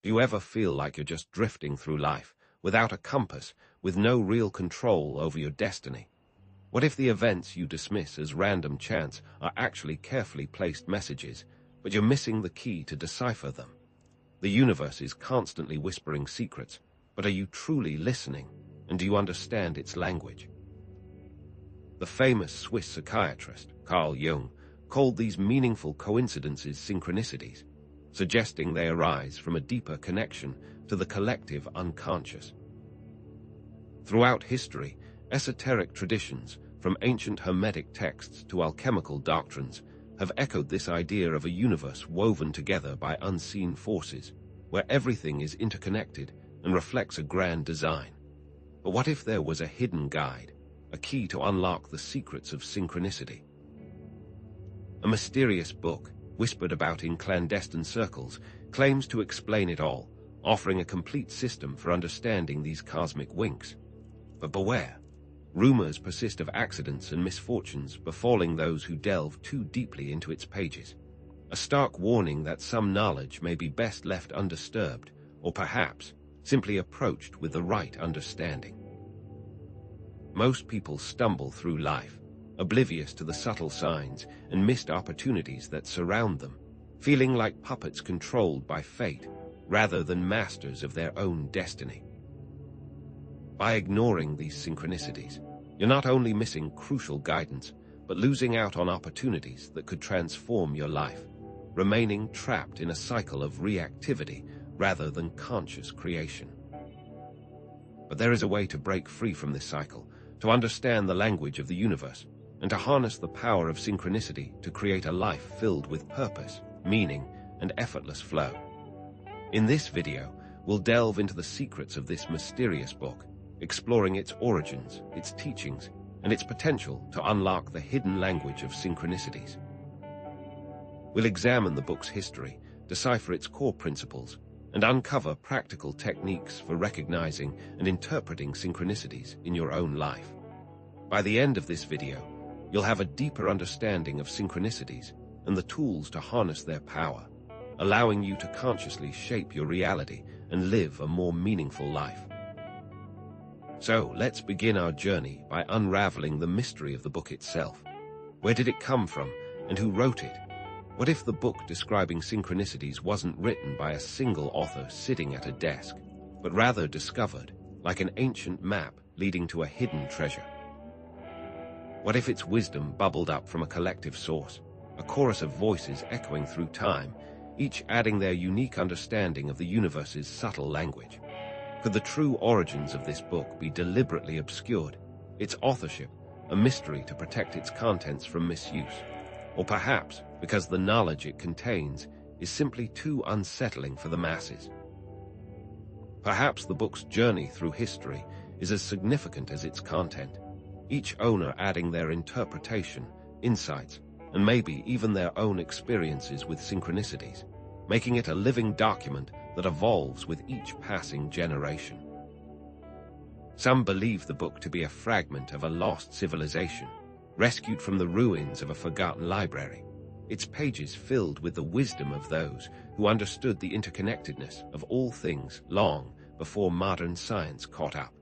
Do you ever feel like you're just drifting through life, without a compass, with no real control over your destiny? What if the events you dismiss as random chance are actually carefully placed messages, but you're missing the key to decipher them? The universe is constantly whispering secrets, but are you truly listening, and do you understand its language? The famous Swiss psychiatrist, Carl Jung, called these meaningful coincidences synchronicities, suggesting they arise from a deeper connection to the collective unconscious. Throughout history, esoteric traditions, from ancient Hermetic texts to alchemical doctrines, have echoed this idea of a universe woven together by unseen forces, where everything is interconnected and reflects a grand design. But what if there was a hidden guide, a key to unlock the secrets of synchronicity? A mysterious book, whispered about in clandestine circles, claims to explain it all, offering a complete system for understanding these cosmic winks. But beware, rumors persist of accidents and misfortunes befalling those who delve too deeply into its pages. A stark warning that some knowledge may be best left undisturbed, or perhaps simply approached with the right understanding. Most people stumble through life, oblivious to the subtle signs and missed opportunities that surround them, feeling like puppets controlled by fate rather than masters of their own destiny. By ignoring these synchronicities, you're not only missing crucial guidance, but losing out on opportunities that could transform your life, remaining trapped in a cycle of reactivity rather than conscious creation. But there is a way to break free from this cycle, to understand the language of the universe, and to harness the power of synchronicity to create a life filled with purpose, meaning, and effortless flow. In this video, we'll delve into the secrets of this mysterious book, exploring its origins, its teachings, and its potential to unlock the hidden language of synchronicities. We'll examine the book's history, decipher its core principles, and uncover practical techniques for recognizing and interpreting synchronicities in your own life. By the end of this video, you'll have a deeper understanding of synchronicities and the tools to harness their power, allowing you to consciously shape your reality and live a more meaningful life. So, let's begin our journey by unraveling the mystery of the book itself. Where did it come from, and who wrote it? What if the book describing synchronicities wasn't written by a single author sitting at a desk, but rather discovered, like an ancient map leading to a hidden treasure? What if its wisdom bubbled up from a collective source, a chorus of voices echoing through time, each adding their unique understanding of the universe's subtle language? Could the true origins of this book be deliberately obscured, its authorship a mystery to protect its contents from misuse? Or perhaps because the knowledge it contains is simply too unsettling for the masses? Perhaps the book's journey through history is as significant as its content, each owner adding their interpretation, insights, and maybe even their own experiences with synchronicities, making it a living document that evolves with each passing generation. Some believe the book to be a fragment of a lost civilization, rescued from the ruins of a forgotten library, its pages filled with the wisdom of those who understood the interconnectedness of all things long before modern science caught up.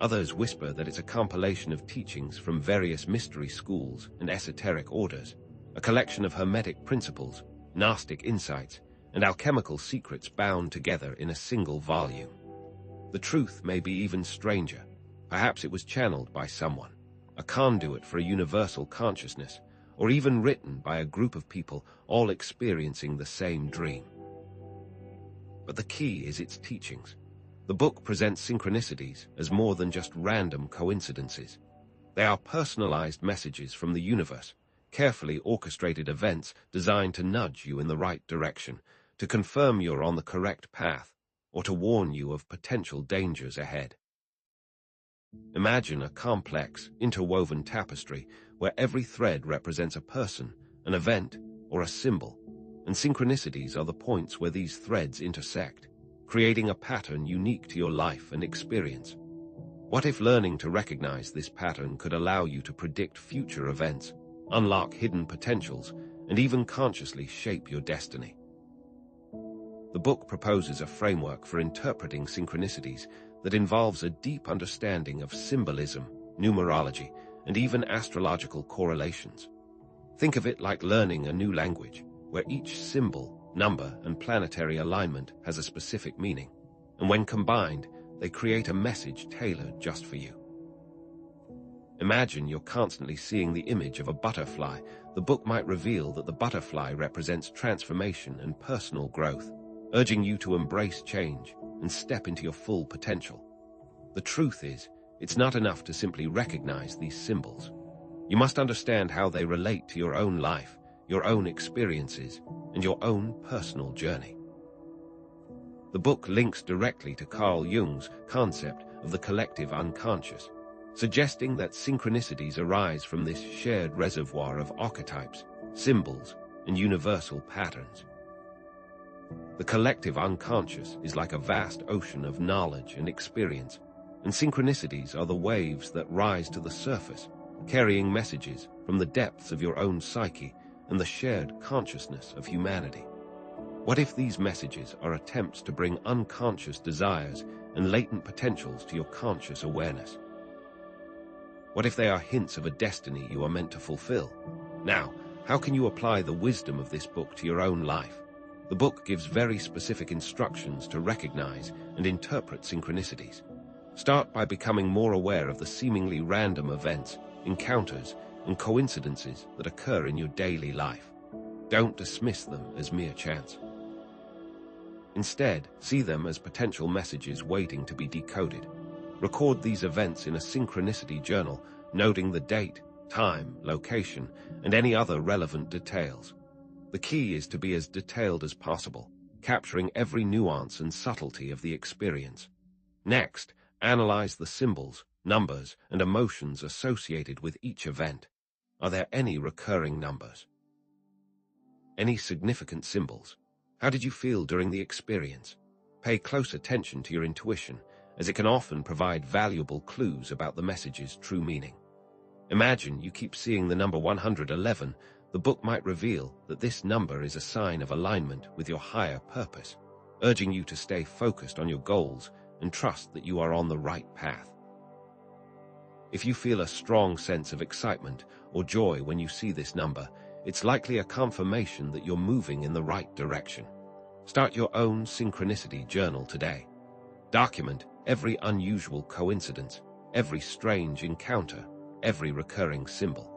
Others whisper that it's a compilation of teachings from various mystery schools and esoteric orders, a collection of hermetic principles, Gnostic insights, and alchemical secrets bound together in a single volume. The truth may be even stranger. Perhaps it was channeled by someone, a conduit for a universal consciousness, or even written by a group of people all experiencing the same dream. But the key is its teachings. The book presents synchronicities as more than just random coincidences. They are personalized messages from the universe, carefully orchestrated events designed to nudge you in the right direction, to confirm you're on the correct path, or to warn you of potential dangers ahead. Imagine a complex, interwoven tapestry where every thread represents a person, an event, or a symbol, and synchronicities are the points where these threads intersect, creating a pattern unique to your life and experience. What if learning to recognize this pattern could allow you to predict future events, unlock hidden potentials, and even consciously shape your destiny? The book proposes a framework for interpreting synchronicities that involves a deep understanding of symbolism, numerology, and even astrological correlations. Think of it like learning a new language, where each symbol, number, and planetary alignment has a specific meaning, and when combined, they create a message tailored just for you. Imagine you're constantly seeing the image of a butterfly. The book might reveal that the butterfly represents transformation and personal growth, urging you to embrace change and step into your full potential. The truth is, it's not enough to simply recognize these symbols. You must understand how they relate to your own life, your own experiences, and your own personal journey. The book links directly to Carl Jung's concept of the collective unconscious, suggesting that synchronicities arise from this shared reservoir of archetypes, symbols, and universal patterns. The collective unconscious is like a vast ocean of knowledge and experience, and synchronicities are the waves that rise to the surface, carrying messages from the depths of your own psyche and the shared consciousness of humanity. What if these messages are attempts to bring unconscious desires and latent potentials to your conscious awareness? What if they are hints of a destiny you are meant to fulfill? Now, how can you apply the wisdom of this book to your own life? The book gives very specific instructions to recognize and interpret synchronicities. Start by becoming more aware of the seemingly random events, encounters, and coincidences that occur in your daily life. Don't dismiss them as mere chance. Instead, see them as potential messages waiting to be decoded. Record these events in a synchronicity journal, noting the date, time, location, and any other relevant details. The key is to be as detailed as possible, capturing every nuance and subtlety of the experience. Next, analyze the symbols, numbers, and emotions associated with each event. Are there any recurring numbers? Any significant symbols? How did you feel during the experience? Pay close attention to your intuition, as it can often provide valuable clues about the message's true meaning. Imagine you keep seeing the number 111. The book might reveal that this number is a sign of alignment with your higher purpose, urging you to stay focused on your goals and trust that you are on the right path. If you feel a strong sense of excitement or joy when you see this number, it's likely a confirmation that you're moving in the right direction. Start your own synchronicity journal today. Document every unusual coincidence, every strange encounter, every recurring symbol.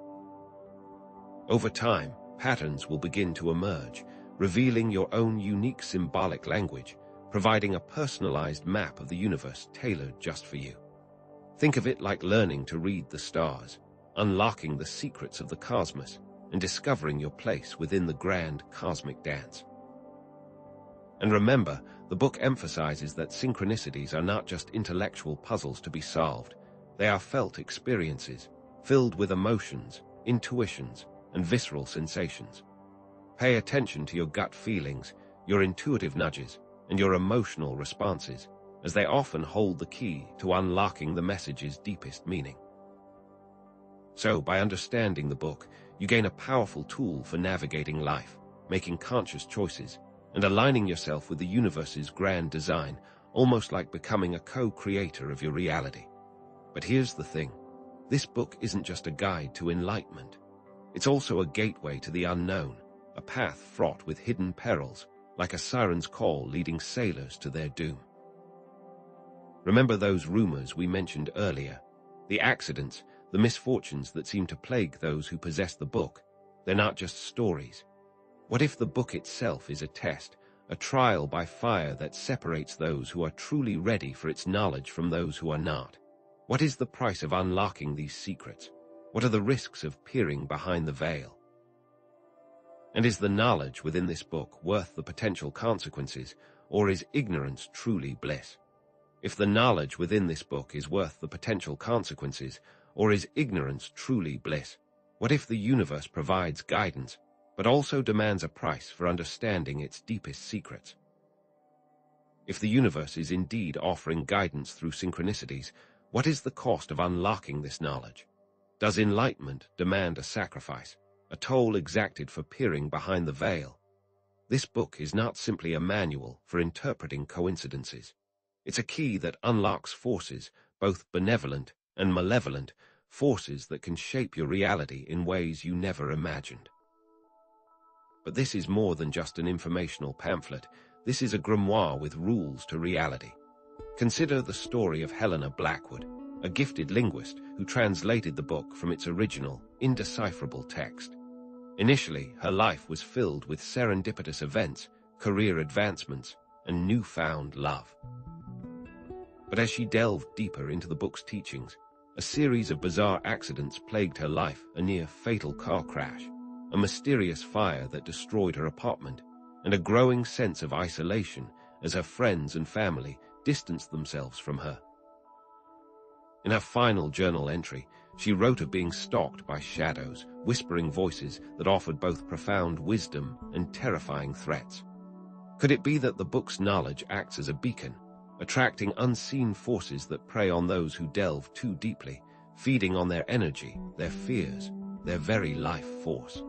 Over time, patterns will begin to emerge, revealing your own unique symbolic language, providing a personalized map of the universe tailored just for you. Think of it like learning to read the stars, unlocking the secrets of the cosmos, and discovering your place within the grand cosmic dance. And remember, the book emphasizes that synchronicities are not just intellectual puzzles to be solved. They are felt experiences, filled with emotions, intuitions, and visceral sensations. Pay attention to your gut feelings, your intuitive nudges, and your emotional responses, as they often hold the key to unlocking the message's deepest meaning. So, by understanding the book, you gain a powerful tool for navigating life, making conscious choices, and aligning yourself with the universe's grand design, almost like becoming a co-creator of your reality. But here's the thing. This book isn't just a guide to enlightenment. It's also a gateway to the unknown, a path fraught with hidden perils, like a siren's call leading sailors to their doom. Remember those rumors we mentioned earlier? The accidents, the misfortunes that seem to plague those who possess the book. They're not just stories. What if the book itself is a test, a trial by fire that separates those who are truly ready for its knowledge from those who are not? What is the price of unlocking these secrets? What are the risks of peering behind the veil? And is the knowledge within this book worth the potential consequences, or is ignorance truly bliss? If the knowledge within this book is worth the potential consequences, or is ignorance truly bliss? What if the universe provides guidance, but also demands a price for understanding its deepest secrets? If the universe is indeed offering guidance through synchronicities, what is the cost of unlocking this knowledge? Does enlightenment demand a sacrifice, a toll exacted for peering behind the veil? This book is not simply a manual for interpreting coincidences. It's a key that unlocks forces, both benevolent and malevolent, forces that can shape your reality in ways you never imagined. But this is more than just an informational pamphlet. This is a grimoire with rules to reality. Consider the story of Helena Blackwood, a gifted linguist who translated the book from its original, indecipherable text. Initially, her life was filled with serendipitous events, career advancements, and newfound love. But as she delved deeper into the book's teachings, a series of bizarre accidents plagued her life: a near-fatal car crash, a mysterious fire that destroyed her apartment, and a growing sense of isolation as her friends and family distanced themselves from her. In her final journal entry, she wrote of being stalked by shadows, whispering voices that offered both profound wisdom and terrifying threats. Could it be that the book's knowledge acts as a beacon, attracting unseen forces that prey on those who delve too deeply, feeding on their energy, their fears, their very life force?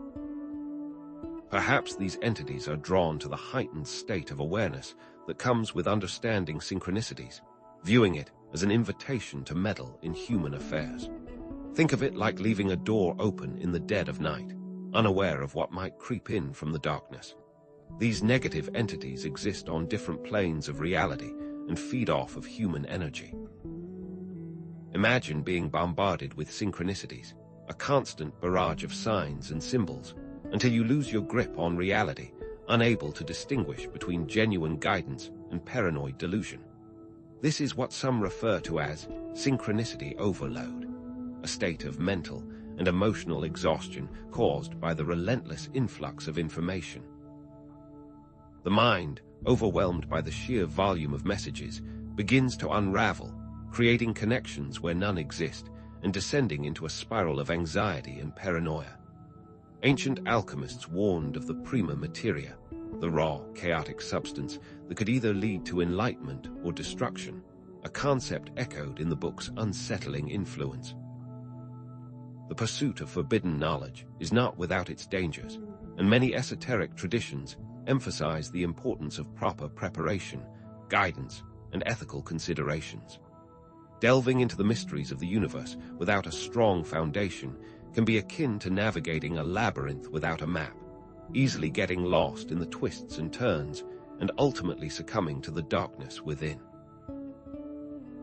Perhaps these entities are drawn to the heightened state of awareness that comes with understanding synchronicities, viewing it as an invitation to meddle in human affairs. Think of it like leaving a door open in the dead of night, unaware of what might creep in from the darkness. These negative entities exist on different planes of reality and feed off of human energy. Imagine being bombarded with synchronicities, a constant barrage of signs and symbols, until you lose your grip on reality, unable to distinguish between genuine guidance and paranoid delusion. This is what some refer to as synchronicity overload, a state of mental and emotional exhaustion caused by the relentless influx of information. The mind, overwhelmed by the sheer volume of messages, begins to unravel, creating connections where none exist and descending into a spiral of anxiety and paranoia. Ancient alchemists warned of the prima materia, the raw, chaotic substance that could either lead to enlightenment or destruction, a concept echoed in the book's unsettling influence. The pursuit of forbidden knowledge is not without its dangers, and many esoteric traditions emphasize the importance of proper preparation, guidance, and ethical considerations. Delving into the mysteries of the universe without a strong foundation can be akin to navigating a labyrinth without a map, easily getting lost in the twists and turns and ultimately succumbing to the darkness within.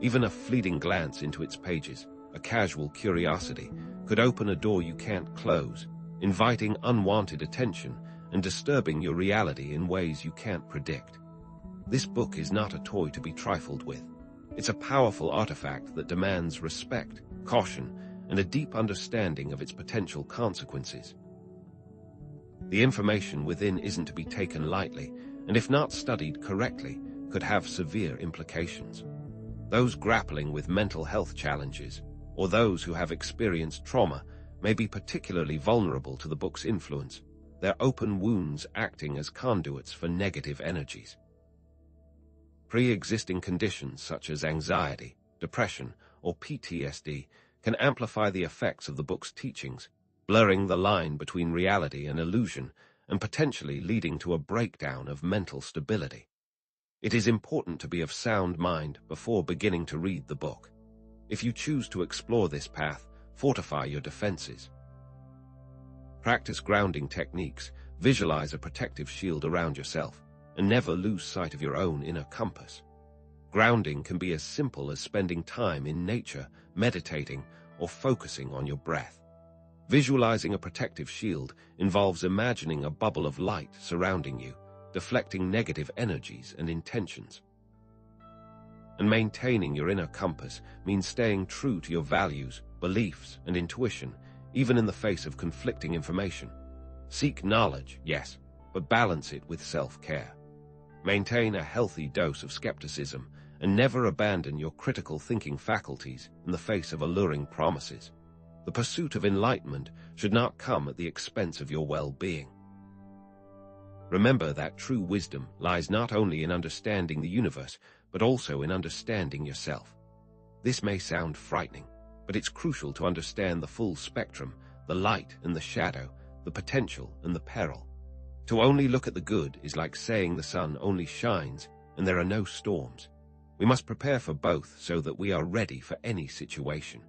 Even a fleeting glance into its pages, a casual curiosity, could open a door you can't close, inviting unwanted attention and disturbing your reality in ways you can't predict. This book is not a toy to be trifled with. It's a powerful artifact that demands respect, caution, and a deep understanding of its potential consequences. The information within isn't to be taken lightly, and if not studied correctly, could have severe implications. Those grappling with mental health challenges, or those who have experienced trauma, may be particularly vulnerable to the book's influence, their open wounds acting as conduits for negative energies. Pre-existing conditions such as anxiety, depression, or PTSD can amplify the effects of the book's teachings, blurring the line between reality and illusion and potentially leading to a breakdown of mental stability. It is important to be of sound mind before beginning to read the book. If you choose to explore this path, fortify your defenses. Practice grounding techniques, visualize a protective shield around yourself, and never lose sight of your own inner compass. Grounding can be as simple as spending time in nature, meditating, or focusing on your breath. Visualizing a protective shield involves imagining a bubble of light surrounding you, deflecting negative energies and intentions. And maintaining your inner compass means staying true to your values, beliefs, and intuition, even in the face of conflicting information. Seek knowledge, yes, but balance it with self-care. Maintain a healthy dose of skepticism and never abandon your critical thinking faculties in the face of alluring promises. The pursuit of enlightenment should not come at the expense of your well-being. Remember that true wisdom lies not only in understanding the universe, but also in understanding yourself. This may sound frightening, but it's crucial to understand the full spectrum, the light and the shadow, the potential and the peril. To only look at the good is like saying the sun only shines and there are no storms. We must prepare for both so that we are ready for any situation.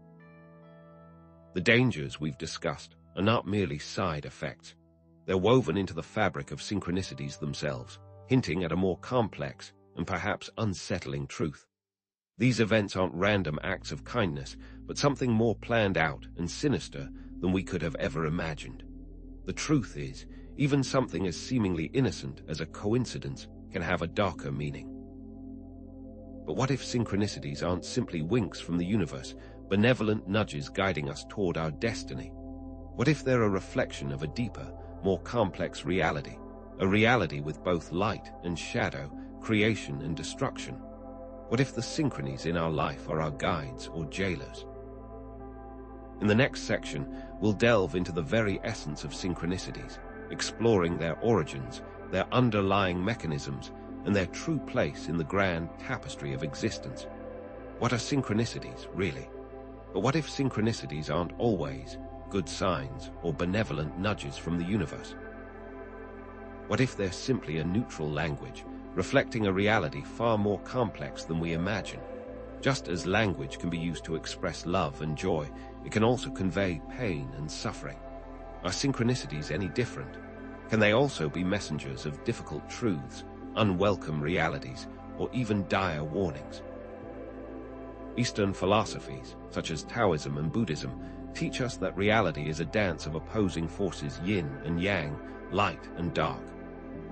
The dangers we've discussed are not merely side effects. They're woven into the fabric of synchronicities themselves, hinting at a more complex and perhaps unsettling truth. These events aren't random acts of kindness, but something more planned out and sinister than we could have ever imagined. The truth is, even something as seemingly innocent as a coincidence can have a darker meaning. But what if synchronicities aren't simply winks from the universe, benevolent nudges guiding us toward our destiny? What if they're a reflection of a deeper, more complex reality, a reality with both light and shadow, creation and destruction? What if the synchronies in our life are our guides or jailers? In the next section, we'll delve into the very essence of synchronicities, exploring their origins, their underlying mechanisms, and their true place in the grand tapestry of existence. What are synchronicities, really? But what if synchronicities aren't always good signs or benevolent nudges from the universe? What if they're simply a neutral language, reflecting a reality far more complex than we imagine? Just as language can be used to express love and joy, it can also convey pain and suffering. Are synchronicities any different? Can they also be messengers of difficult truths, unwelcome realities, or even dire warnings? Eastern philosophies, such as Taoism and Buddhism, teach us that reality is a dance of opposing forces, yin and yang, light and dark.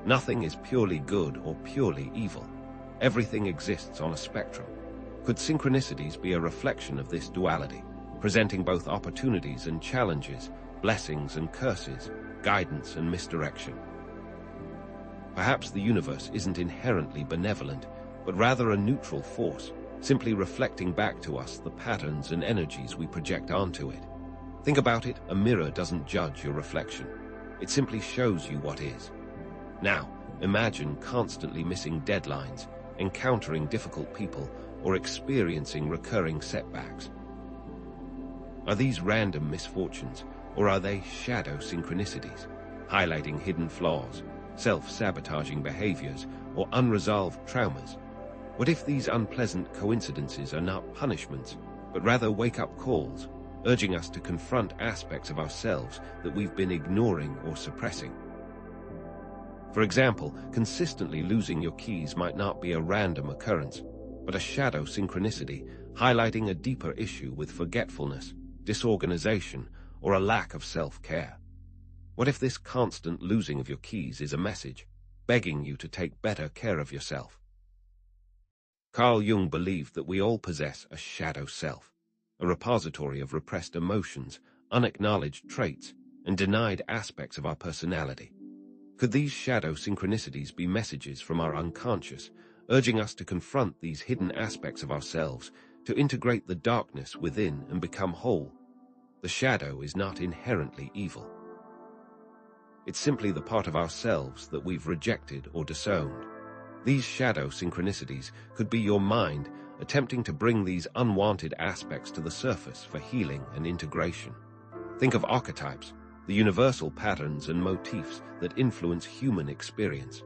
Nothing is purely good or purely evil. Everything exists on a spectrum. Could synchronicities be a reflection of this duality, presenting both opportunities and challenges, blessings and curses, guidance and misdirection? Perhaps the universe isn't inherently benevolent, but rather a neutral force, simply reflecting back to us the patterns and energies we project onto it. Think about it, a mirror doesn't judge your reflection. It simply shows you what is. Now, imagine constantly missing deadlines, encountering difficult people, or experiencing recurring setbacks. Are these random misfortunes, or are they shadow synchronicities, highlighting hidden flaws, self-sabotaging behaviors, or unresolved traumas? What if these unpleasant coincidences are not punishments, but rather wake-up calls, urging us to confront aspects of ourselves that we've been ignoring or suppressing? For example, consistently losing your keys might not be a random occurrence, but a shadow synchronicity, highlighting a deeper issue with forgetfulness, disorganization, or a lack of self-care. What if this constant losing of your keys is a message, begging you to take better care of yourself? Carl Jung believed that we all possess a shadow self, a repository of repressed emotions, unacknowledged traits, and denied aspects of our personality. Could these shadow synchronicities be messages from our unconscious, urging us to confront these hidden aspects of ourselves, to integrate the darkness within and become whole? The shadow is not inherently evil. It's simply the part of ourselves that we've rejected or disowned. These shadow synchronicities could be your mind attempting to bring these unwanted aspects to the surface for healing and integration. Think of archetypes, the universal patterns and motifs that influence human experience.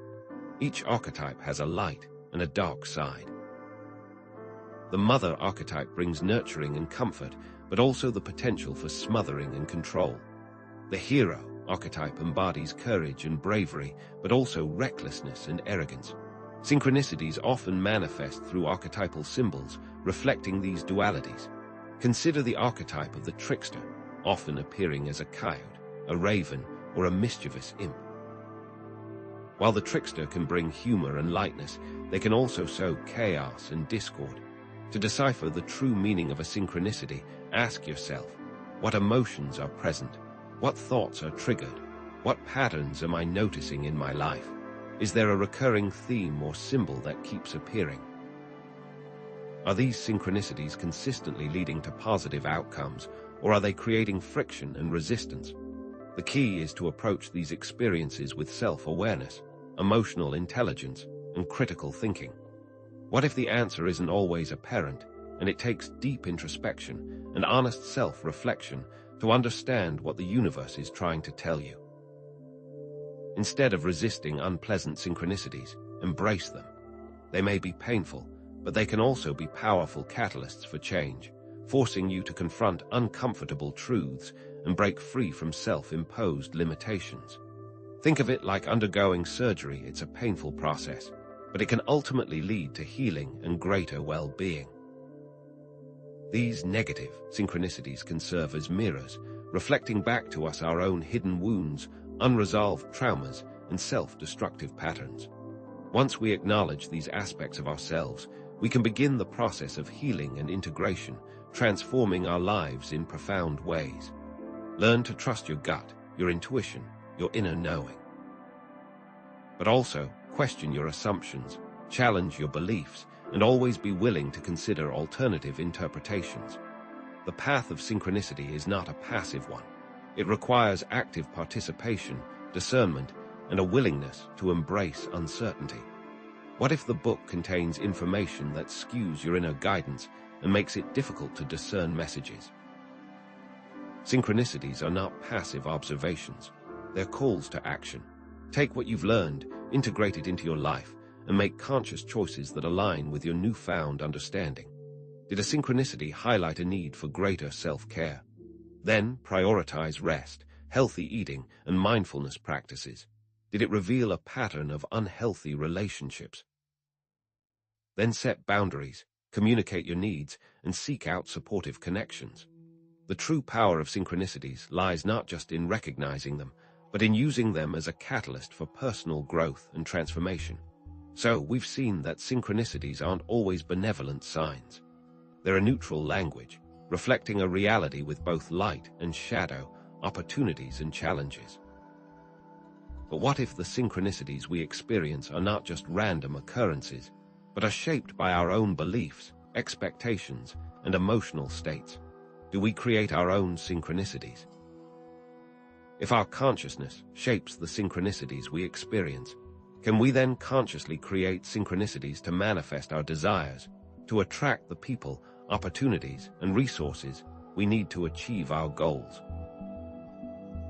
Each archetype has a light and a dark side. The mother archetype brings nurturing and comfort, but also the potential for smothering and control. The hero archetype embodies courage and bravery, but also recklessness and arrogance. Synchronicities often manifest through archetypal symbols, reflecting these dualities. Consider the archetype of the trickster, often appearing as a coyote, a raven, or a mischievous imp. While the trickster can bring humor and lightness, they can also sow chaos and discord. To decipher the true meaning of a synchronicity, ask yourself, what emotions are present? What thoughts are triggered? What patterns am I noticing in my life? Is there a recurring theme or symbol that keeps appearing? Are these synchronicities consistently leading to positive outcomes, or are they creating friction and resistance? The key is to approach these experiences with self-awareness, emotional intelligence, and critical thinking. What if the answer isn't always apparent, and it takes deep introspection and honest self-reflection to understand what the universe is trying to tell you? Instead of resisting unpleasant synchronicities, embrace them. They may be painful, but they can also be powerful catalysts for change, forcing you to confront uncomfortable truths and break free from self-imposed limitations. Think of it like undergoing surgery. It's a painful process, but it can ultimately lead to healing and greater well-being. These negative synchronicities can serve as mirrors, reflecting back to us our own hidden wounds, unresolved traumas, and self-destructive patterns. Once we acknowledge these aspects of ourselves, we can begin the process of healing and integration, transforming our lives in profound ways. Learn to trust your gut, your intuition, your inner knowing. But also, question your assumptions, challenge your beliefs, and always be willing to consider alternative interpretations. The path of synchronicity is not a passive one. It requires active participation, discernment, and a willingness to embrace uncertainty. What if the book contains information that skews your inner guidance and makes it difficult to discern messages? Synchronicities are not passive observations. They're calls to action. Take what you've learned, integrate it into your life, and make conscious choices that align with your newfound understanding. Did a synchronicity highlight a need for greater self-care? Then prioritize rest, healthy eating, and mindfulness practices. Did it reveal a pattern of unhealthy relationships? Then set boundaries, communicate your needs, and seek out supportive connections. The true power of synchronicities lies not just in recognizing them, but in using them as a catalyst for personal growth and transformation. So, we've seen that synchronicities aren't always benevolent signs. They're a neutral language, reflecting a reality with both light and shadow, opportunities and challenges. But what if the synchronicities we experience are not just random occurrences, but are shaped by our own beliefs, expectations, and emotional states? Do we create our own synchronicities? If our consciousness shapes the synchronicities we experience, can we then consciously create synchronicities to manifest our desires, to attract the people, opportunities, and resources we need to achieve our goals?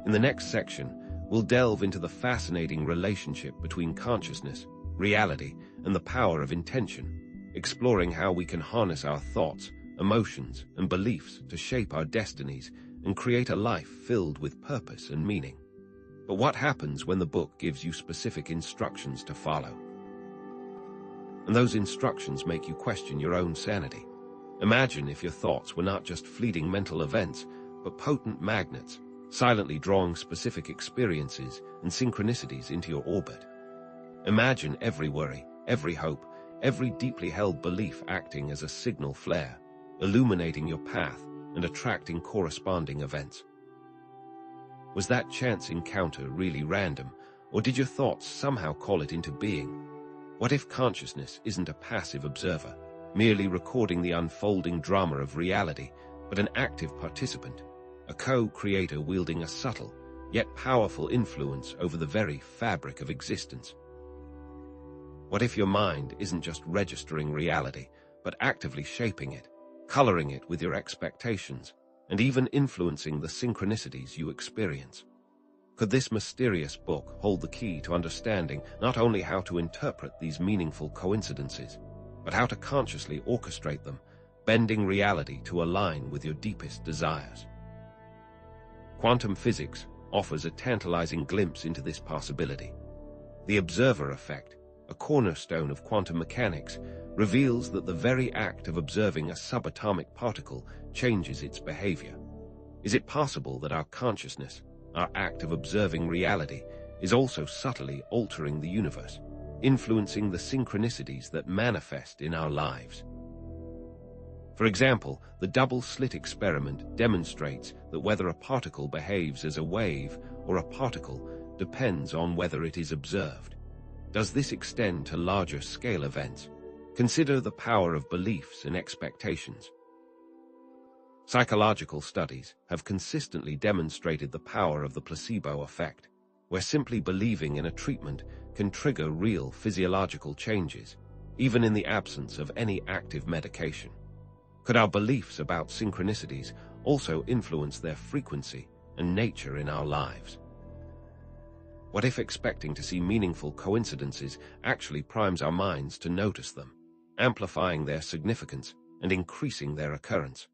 In the next section, we'll delve into the fascinating relationship between consciousness, reality, and the power of intention, exploring how we can harness our thoughts, emotions, and beliefs to shape our destinies and create a life filled with purpose and meaning. But what happens when the book gives you specific instructions to follow? And those instructions make you question your own sanity. Imagine if your thoughts were not just fleeting mental events, but potent magnets, silently drawing specific experiences and synchronicities into your orbit. Imagine every worry, every hope, every deeply held belief acting as a signal flare, illuminating your path and attracting corresponding events. Was that chance encounter really random, or did your thoughts somehow call it into being? What if consciousness isn't a passive observer, merely recording the unfolding drama of reality, but an active participant, a co-creator wielding a subtle, yet powerful influence over the very fabric of existence? What if your mind isn't just registering reality, but actively shaping it, coloring it with your expectations, and even influencing the synchronicities you experience? Could this mysterious book hold the key to understanding not only how to interpret these meaningful coincidences, but how to consciously orchestrate them, bending reality to align with your deepest desires? Quantum physics offers a tantalizing glimpse into this possibility. The observer effect, a cornerstone of quantum mechanics, reveals that the very act of observing a subatomic particle changes its behavior. Is it possible that our consciousness, our act of observing reality, is also subtly altering the universe, influencing the synchronicities that manifest in our lives? For example, the double-slit experiment demonstrates that whether a particle behaves as a wave or a particle depends on whether it is observed. Does this extend to larger-scale events? Consider the power of beliefs and expectations. Psychological studies have consistently demonstrated the power of the placebo effect, where simply believing in a treatment can trigger real physiological changes, even in the absence of any active medication. Could our beliefs about synchronicities also influence their frequency and nature in our lives? What if expecting to see meaningful coincidences actually primes our minds to notice them, amplifying their significance and increasing their occurrence?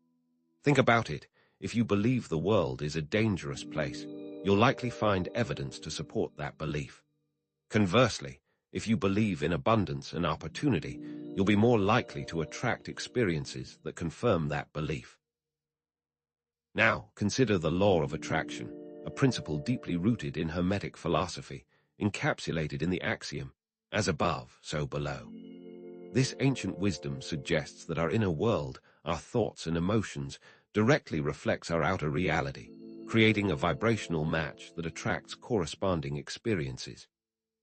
Think about it. If you believe the world is a dangerous place, you'll likely find evidence to support that belief. Conversely, if you believe in abundance and opportunity, you'll be more likely to attract experiences that confirm that belief. Now, consider the law of attraction, a principle deeply rooted in Hermetic philosophy, encapsulated in the axiom, as above, so below. This ancient wisdom suggests that our inner world, our thoughts and emotions, directly reflects our outer reality, creating a vibrational match that attracts corresponding experiences.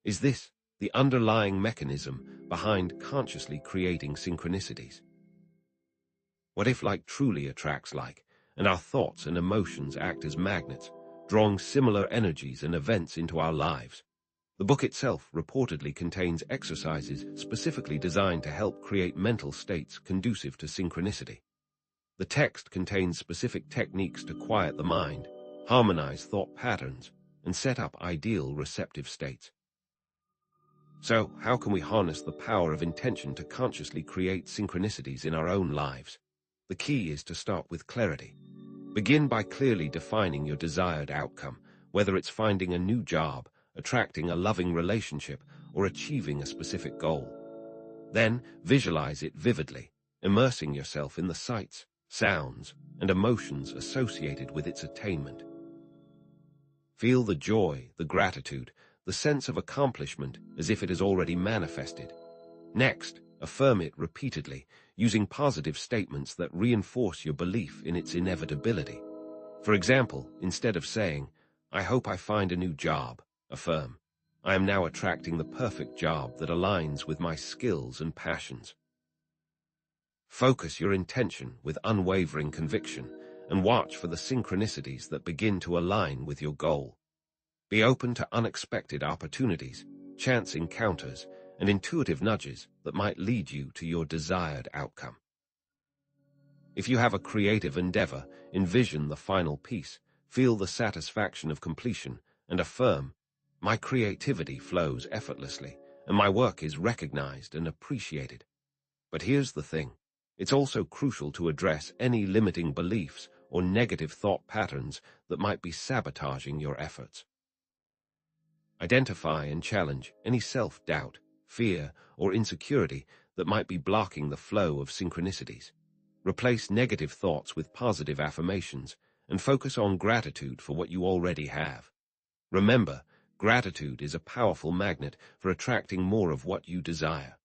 Is this the underlying mechanism behind consciously creating synchronicities? What if like truly attracts like, and our thoughts and emotions act as magnets, drawing similar energies and events into our lives? The book itself reportedly contains exercises specifically designed to help create mental states conducive to synchronicity. The text contains specific techniques to quiet the mind, harmonize thought patterns, and set up ideal receptive states. So, how can we harness the power of intention to consciously create synchronicities in our own lives? The key is to start with clarity. Begin by clearly defining your desired outcome, whether it's finding a new job, attracting a loving relationship, or achieving a specific goal. Then, visualize it vividly, immersing yourself in the sights, sounds, and emotions associated with its attainment. Feel the joy, the gratitude, the sense of accomplishment as if it has already manifested. Next, affirm it repeatedly, using positive statements that reinforce your belief in its inevitability. For example, instead of saying, "I hope I find a new job," affirm, "I am now attracting the perfect job that aligns with my skills and passions." Focus your intention with unwavering conviction and watch for the synchronicities that begin to align with your goal. Be open to unexpected opportunities, chance encounters, and intuitive nudges that might lead you to your desired outcome. If you have a creative endeavor, envision the final piece, feel the satisfaction of completion, and affirm, "My creativity flows effortlessly, and my work is recognized and appreciated." But here's the thing. It's also crucial to address any limiting beliefs or negative thought patterns that might be sabotaging your efforts. Identify and challenge any self-doubt, fear, or insecurity that might be blocking the flow of synchronicities. Replace negative thoughts with positive affirmations and focus on gratitude for what you already have. Remember, gratitude is a powerful magnet for attracting more of what you desire.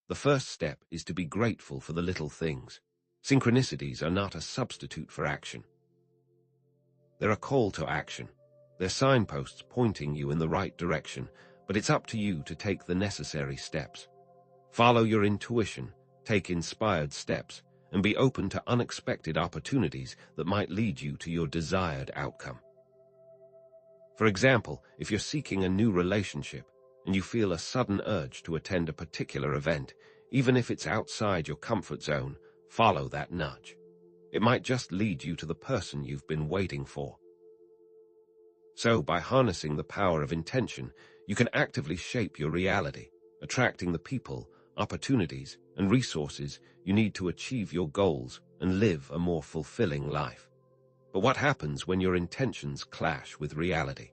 The first step is to be grateful for the little things. Synchronicities are not a substitute for action. They're a call to action. They're signposts pointing you in the right direction, but it's up to you to take the necessary steps. Follow your intuition, take inspired steps, and be open to unexpected opportunities that might lead you to your desired outcome. For example, if you're seeking a new relationship and you feel a sudden urge to attend a particular event, even if it's outside your comfort zone, follow that nudge. It might just lead you to the person you've been waiting for. So, by harnessing the power of intention, you can actively shape your reality, attracting the people, opportunities, and resources you need to achieve your goals and live a more fulfilling life. But what happens when your intentions clash with reality?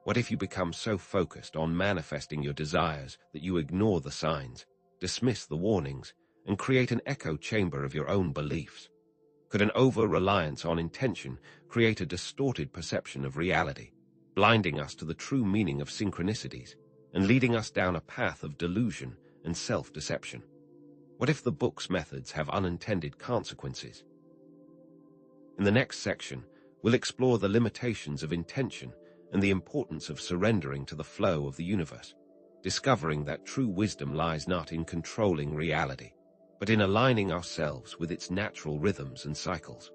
What if you become so focused on manifesting your desires that you ignore the signs, dismiss the warnings, and create an echo chamber of your own beliefs? Could an over-reliance on intention create a distorted perception of reality, blinding us to the true meaning of synchronicities and leading us down a path of delusion and self-deception? What if the book's methods have unintended consequences? In the next section, we'll explore the limitations of intention and the importance of surrendering to the flow of the universe, discovering that true wisdom lies not in controlling reality, but in aligning ourselves with its natural rhythms and cycles.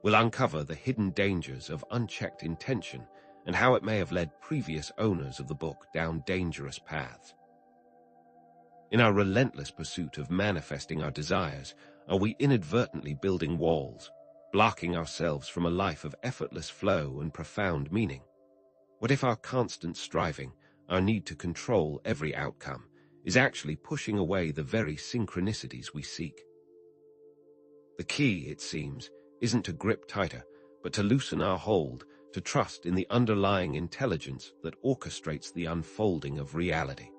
We'll uncover the hidden dangers of unchecked intention and how it may have led previous owners of the book down dangerous paths. In our relentless pursuit of manifesting our desires, are we inadvertently building walls, blocking ourselves from a life of effortless flow and profound meaning? What if our constant striving, our need to control every outcome, is actually pushing away the very synchronicities we seek? The key, it seems, isn't to grip tighter, but to loosen our hold, to trust in the underlying intelligence that orchestrates the unfolding of reality.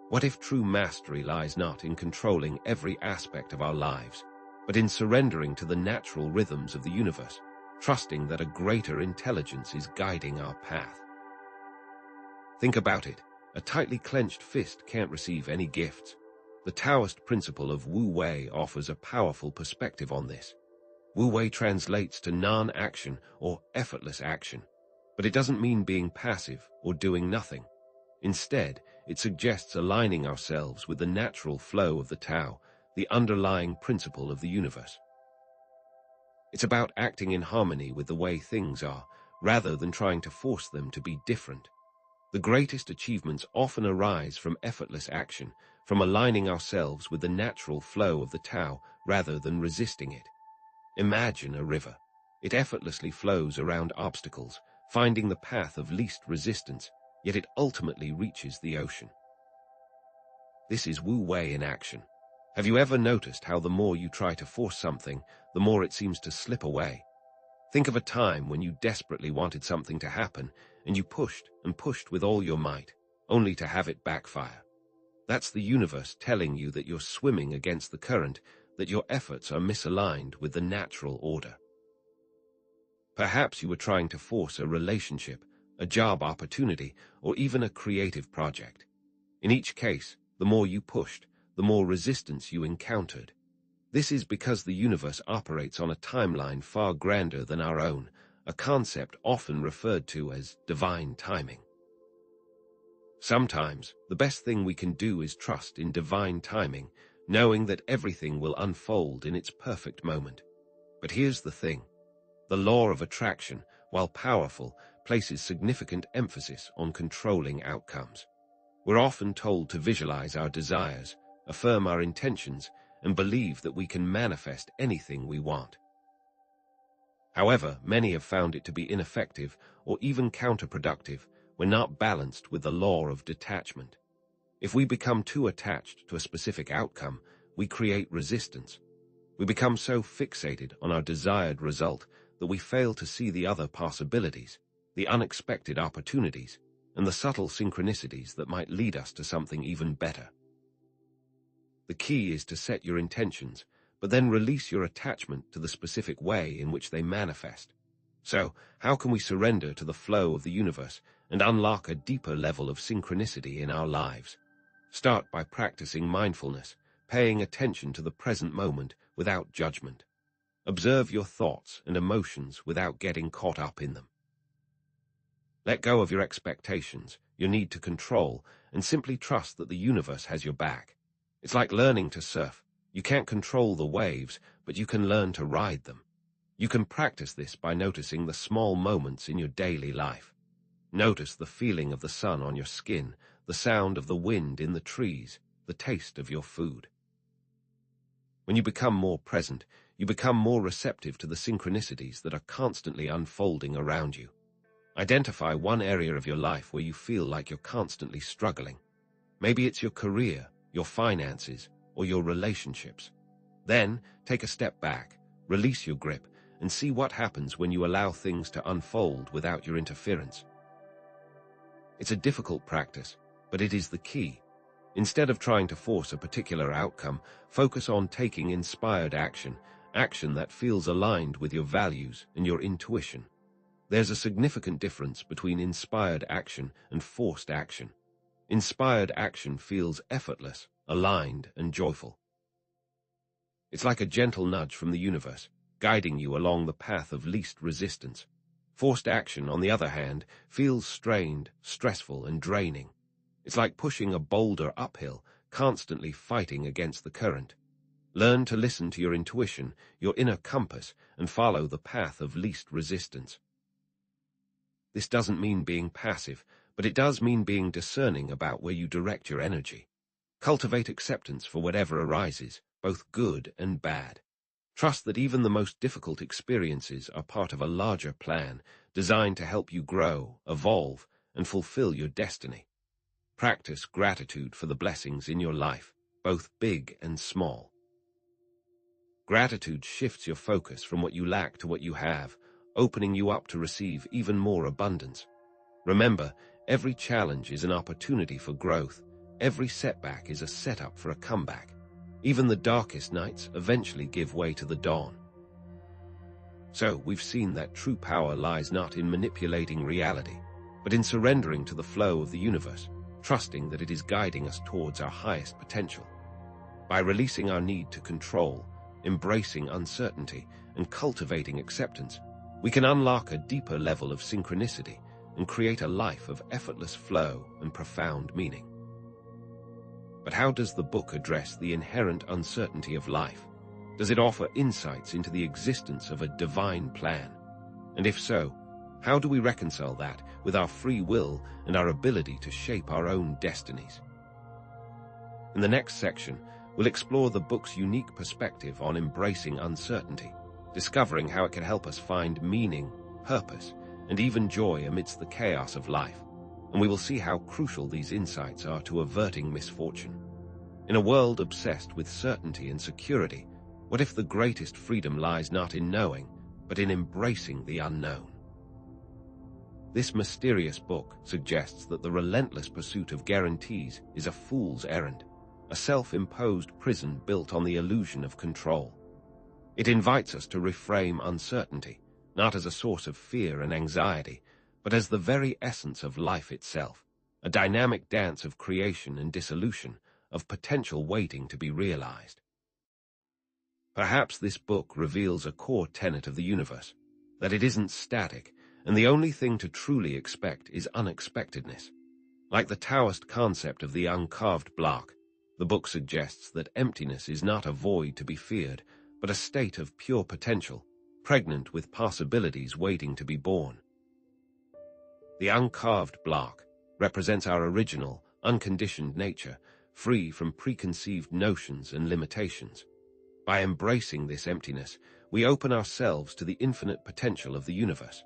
What if true mastery lies not in controlling every aspect of our lives, but in surrendering to the natural rhythms of the universe, trusting that a greater intelligence is guiding our path? Think about it. A tightly clenched fist can't receive any gifts. The Taoist principle of Wu Wei offers a powerful perspective on this. Wu Wei translates to non-action or effortless action, but it doesn't mean being passive or doing nothing. Instead, it suggests aligning ourselves with the natural flow of the Tao, the underlying principle of the universe. It's about acting in harmony with the way things are, rather than trying to force them to be different. The greatest achievements often arise from effortless action, from aligning ourselves with the natural flow of the Tao rather than resisting it. Imagine a river. It effortlessly flows around obstacles, finding the path of least resistance, yet it ultimately reaches the ocean. This is Wu Wei in action. Have you ever noticed how the more you try to force something, the more it seems to slip away? Think of a time when you desperately wanted something to happen, and you pushed and pushed with all your might, only to have it backfire. That's the universe telling you that you're swimming against the current, that your efforts are misaligned with the natural order. Perhaps you were trying to force a relationship, a job opportunity, or even a creative project. In each case, the more you pushed, the more resistance you encountered. This is because the universe operates on a timeline far grander than our own, a concept often referred to as divine timing. Sometimes, the best thing we can do is trust in divine timing, knowing that everything will unfold in its perfect moment. But here's the thing. The law of attraction, while powerful, places significant emphasis on controlling outcomes. We're often told to visualize our desires, affirm our intentions, and believe that we can manifest anything we want. However, many have found it to be ineffective or even counterproductive when not balanced with the law of detachment. If we become too attached to a specific outcome, we create resistance. We become so fixated on our desired result that we fail to see the other possibilities, the unexpected opportunities, and the subtle synchronicities that might lead us to something even better. The key is to set your intentions, but then release your attachment to the specific way in which they manifest. So, how can we surrender to the flow of the universe and unlock a deeper level of synchronicity in our lives? Start by practicing mindfulness, paying attention to the present moment without judgment. Observe your thoughts and emotions without getting caught up in them. Let go of your expectations, your need to control, and simply trust that the universe has your back. It's like learning to surf. You can't control the waves, but you can learn to ride them. You can practice this by noticing the small moments in your daily life. Notice the feeling of the sun on your skin, the sound of the wind in the trees, the taste of your food. When you become more present, you become more receptive to the synchronicities that are constantly unfolding around you. Identify one area of your life where you feel like you're constantly struggling. Maybe it's your career, your finances, or your relationships. Then, take a step back, release your grip, and see what happens when you allow things to unfold without your interference. It's a difficult practice, but it is the key. Instead of trying to force a particular outcome, focus on taking inspired action, action that feels aligned with your values and your intuition. There's a significant difference between inspired action and forced action. Inspired action feels effortless, aligned, and joyful. It's like a gentle nudge from the universe, guiding you along the path of least resistance. Forced action, on the other hand, feels strained, stressful, and draining. It's like pushing a boulder uphill, constantly fighting against the current. Learn to listen to your intuition, your inner compass, and follow the path of least resistance. This doesn't mean being passive, but it does mean being discerning about where you direct your energy. Cultivate acceptance for whatever arises, both good and bad. Trust that even the most difficult experiences are part of a larger plan designed to help you grow, evolve, and fulfill your destiny. Practice gratitude for the blessings in your life, both big and small. Gratitude shifts your focus from what you lack to what you have, opening you up to receive even more abundance. Remember, every challenge is an opportunity for growth. Every setback is a setup for a comeback. Even the darkest nights eventually give way to the dawn. So, we've seen that true power lies not in manipulating reality, but in surrendering to the flow of the universe, trusting that it is guiding us towards our highest potential. By releasing our need to control, embracing uncertainty, and cultivating acceptance, we can unlock a deeper level of synchronicity and create a life of effortless flow and profound meaning. But how does the book address the inherent uncertainty of life? Does it offer insights into the existence of a divine plan? And if so, how do we reconcile that with our free will and our ability to shape our own destinies? In the next section, we'll explore the book's unique perspective on embracing uncertainty, discovering how it can help us find meaning, purpose, and even joy amidst the chaos of life. And we will see how crucial these insights are to averting misfortune. In a world obsessed with certainty and security, what if the greatest freedom lies not in knowing, but in embracing the unknown? This mysterious book suggests that the relentless pursuit of guarantees is a fool's errand, a self-imposed prison built on the illusion of control. It invites us to reframe uncertainty, not as a source of fear and anxiety, but as the very essence of life itself, a dynamic dance of creation and dissolution, of potential waiting to be realized. Perhaps this book reveals a core tenet of the universe, that it isn't static, and the only thing to truly expect is unexpectedness. Like the Taoist concept of the uncarved block, the book suggests that emptiness is not a void to be feared, but a state of pure potential, pregnant with possibilities waiting to be born. The uncarved block represents our original, unconditioned nature, free from preconceived notions and limitations. By embracing this emptiness, we open ourselves to the infinite potential of the universe.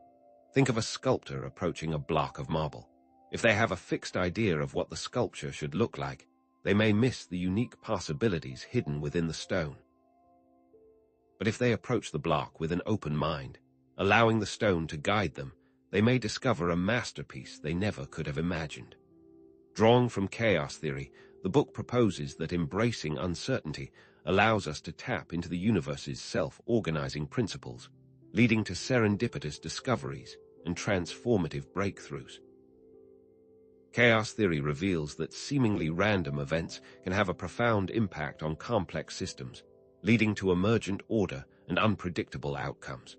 Think of a sculptor approaching a block of marble. If they have a fixed idea of what the sculpture should look like, they may miss the unique possibilities hidden within the stone. But if they approach the block with an open mind, allowing the stone to guide them, they may discover a masterpiece they never could have imagined. Drawing from chaos theory, the book proposes that embracing uncertainty allows us to tap into the universe's self-organizing principles, leading to serendipitous discoveries and transformative breakthroughs. Chaos theory reveals that seemingly random events can have a profound impact on complex systems, leading to emergent order and unpredictable outcomes.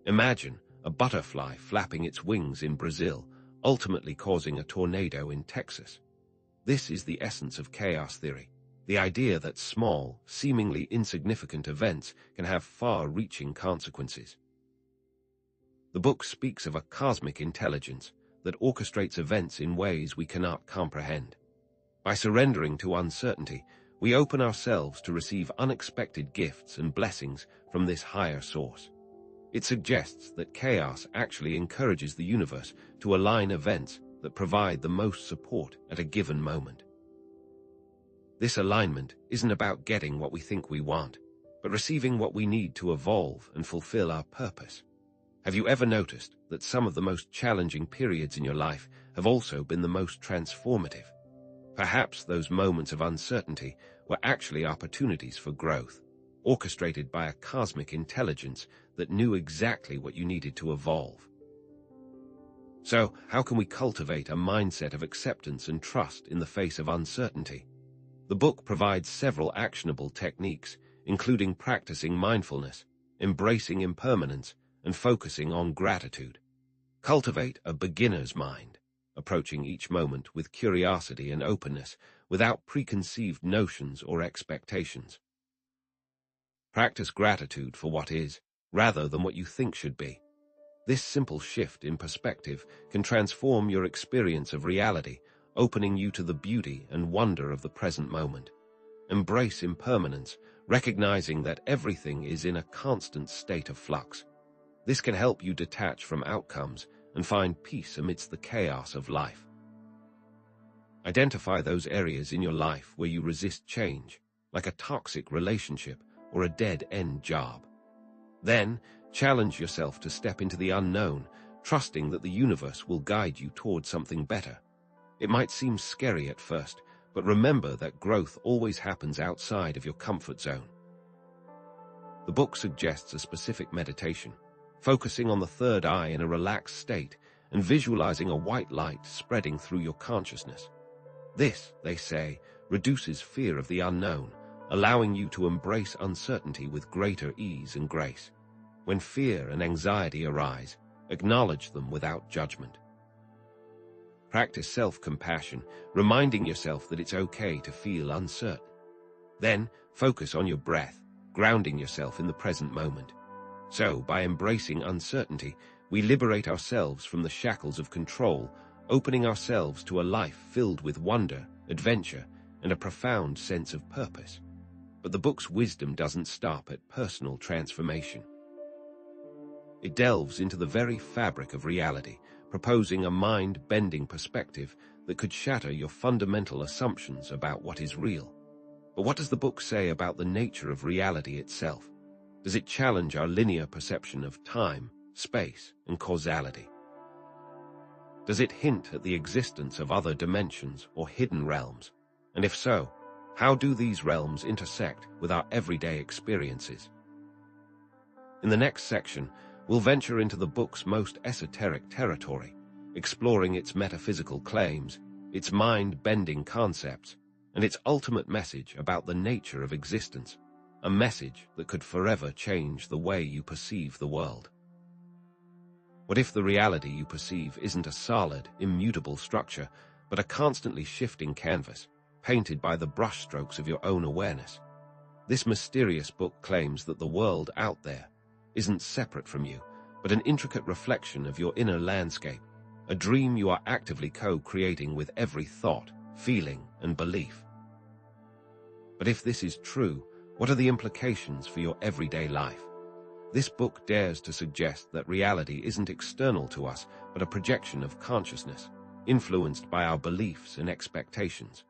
Imagine a butterfly flapping its wings in Brazil, ultimately causing a tornado in Texas. This is the essence of chaos theory, the idea that small, seemingly insignificant events can have far-reaching consequences. The book speaks of a cosmic intelligence that orchestrates events in ways we cannot comprehend. By surrendering to uncertainty, we open ourselves to receive unexpected gifts and blessings from this higher source. It suggests that chaos actually encourages the universe to align events that provide the most support at a given moment. This alignment isn't about getting what we think we want, but receiving what we need to evolve and fulfill our purpose. Have you ever noticed that some of the most challenging periods in your life have also been the most transformative? Perhaps those moments of uncertainty were actually opportunities for growth, orchestrated by a cosmic intelligence that knew exactly what you needed to evolve. So, how can we cultivate a mindset of acceptance and trust in the face of uncertainty? The book provides several actionable techniques, including practicing mindfulness, embracing impermanence, and focusing on gratitude. Cultivate a beginner's mind, approaching each moment with curiosity and openness, without preconceived notions or expectations. Practice gratitude for what is, rather than what you think should be. This simple shift in perspective can transform your experience of reality, opening you to the beauty and wonder of the present moment. Embrace impermanence, recognizing that everything is in a constant state of flux. This can help you detach from outcomes and find peace amidst the chaos of life. Identify those areas in your life where you resist change, like a toxic relationship or a dead-end job. Then, challenge yourself to step into the unknown, trusting that the universe will guide you toward something better. It might seem scary at first, but remember that growth always happens outside of your comfort zone. The book suggests a specific meditation, focusing on the third eye in a relaxed state and visualizing a white light spreading through your consciousness. This, they say, reduces fear of the unknown, allowing you to embrace uncertainty with greater ease and grace. When fear and anxiety arise, acknowledge them without judgment. Practice self-compassion, reminding yourself that it's okay to feel uncertain. Then, focus on your breath, grounding yourself in the present moment. So, by embracing uncertainty, we liberate ourselves from the shackles of control, opening ourselves to a life filled with wonder, adventure, and a profound sense of purpose. But the book's wisdom doesn't stop at personal transformation. It delves into the very fabric of reality, proposing a mind-bending perspective that could shatter your fundamental assumptions about what is real. But what does the book say about the nature of reality itself? Does it challenge our linear perception of time, space, and causality? Does it hint at the existence of other dimensions or hidden realms? And if so, how do these realms intersect with our everyday experiences? In the next section, we'll venture into the book's most esoteric territory, exploring its metaphysical claims, its mind-bending concepts, and its ultimate message about the nature of existence, a message that could forever change the way you perceive the world. What if the reality you perceive isn't a solid, immutable structure, but a constantly shifting canvas, painted by the brushstrokes of your own awareness? This mysterious book claims that the world out there isn't separate from you, but an intricate reflection of your inner landscape, a dream you are actively co-creating with every thought, feeling, and belief. But if this is true, what are the implications for your everyday life? This book dares to suggest that reality isn't external to us, but a projection of consciousness, influenced by our beliefs and expectations.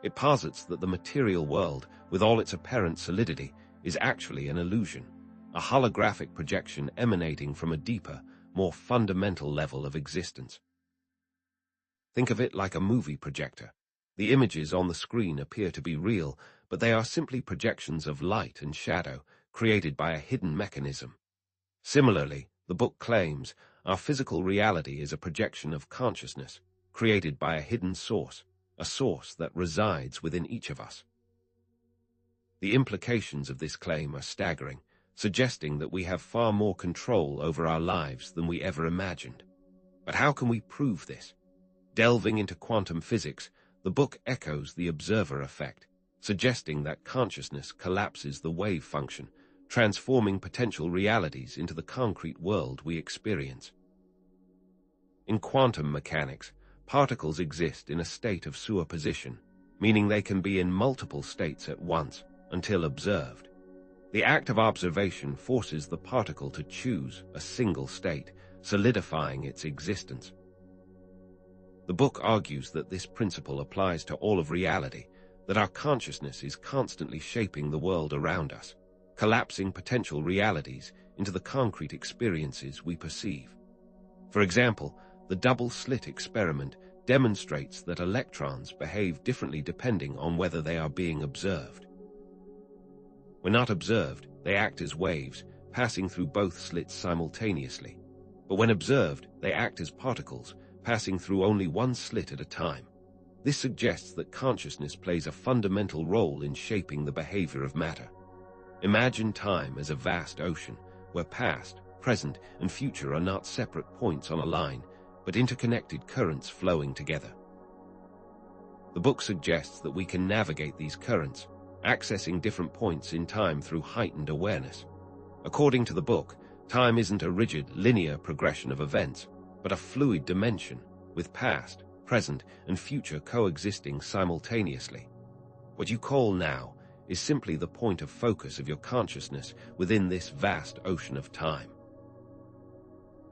It posits that the material world, with all its apparent solidity, is actually an illusion, a holographic projection emanating from a deeper, more fundamental level of existence. Think of it like a movie projector. The images on the screen appear to be real, but they are simply projections of light and shadow created by a hidden mechanism. Similarly, the book claims our physical reality is a projection of consciousness created by a hidden source, a source that resides within each of us. The implications of this claim are staggering, suggesting that we have far more control over our lives than we ever imagined. But how can we prove this? Delving into quantum physics, the book echoes the observer effect, suggesting that consciousness collapses the wave function, transforming potential realities into the concrete world we experience. In quantum mechanics, particles exist in a state of superposition, meaning they can be in multiple states at once, until observed. The act of observation forces the particle to choose a single state, solidifying its existence. The book argues that this principle applies to all of reality, that our consciousness is constantly shaping the world around us, collapsing potential realities into the concrete experiences we perceive. For example, the double-slit experiment demonstrates that electrons behave differently depending on whether they are being observed. When not observed, they act as waves, passing through both slits simultaneously. But when observed, they act as particles, passing through only one slit at a time. This suggests that consciousness plays a fundamental role in shaping the behavior of matter. Imagine time as a vast ocean, where past, present, and future are not separate points on a line, but interconnected currents flowing together. The book suggests that we can navigate these currents, accessing different points in time through heightened awareness. According to the book, time isn't a rigid, linear progression of events, but a fluid dimension, with past, present, and future coexisting simultaneously. What you call now is simply the point of focus of your consciousness within this vast ocean of time.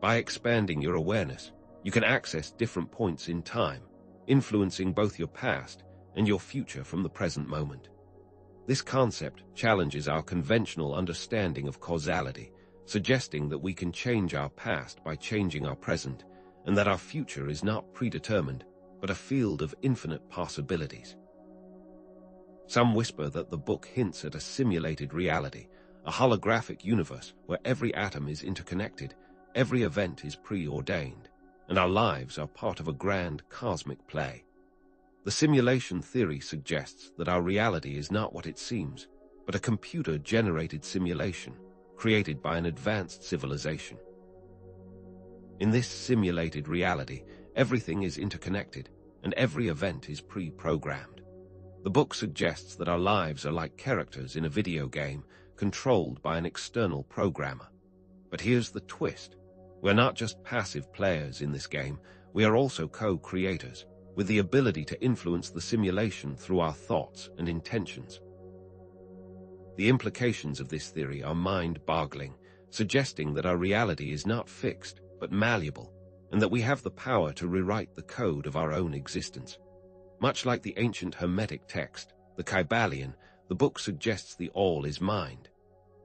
By expanding your awareness, you can access different points in time, influencing both your past and your future from the present moment. This concept challenges our conventional understanding of causality, suggesting that we can change our past by changing our present, and that our future is not predetermined, but a field of infinite possibilities. Some whisper that the book hints at a simulated reality, a holographic universe where every atom is interconnected, every event is preordained, and our lives are part of a grand cosmic play. The simulation theory suggests that our reality is not what it seems, but a computer-generated simulation created by an advanced civilization. In this simulated reality, everything is interconnected, and every event is pre-programmed. The book suggests that our lives are like characters in a video game controlled by an external programmer. But here's the twist. We're not just passive players in this game, we are also co-creators, with the ability to influence the simulation through our thoughts and intentions. The implications of this theory are mind-boggling, suggesting that our reality is not fixed, but malleable, and that we have the power to rewrite the code of our own existence. Much like the ancient Hermetic text, the Kybalion, the book suggests the all is mind.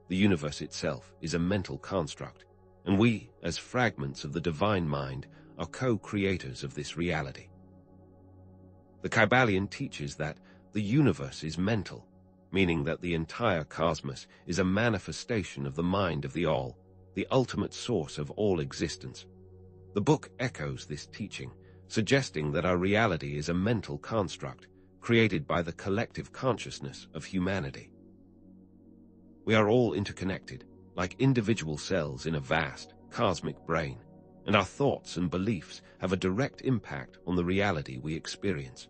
The universe itself is a mental construct, and we, as fragments of the divine mind, are co-creators of this reality. The Kybalion teaches that the universe is mental, meaning that the entire cosmos is a manifestation of the mind of the all, the ultimate source of all existence. The book echoes this teaching, suggesting that our reality is a mental construct created by the collective consciousness of humanity. We are all interconnected, like individual cells in a vast, cosmic brain, and our thoughts and beliefs have a direct impact on the reality we experience.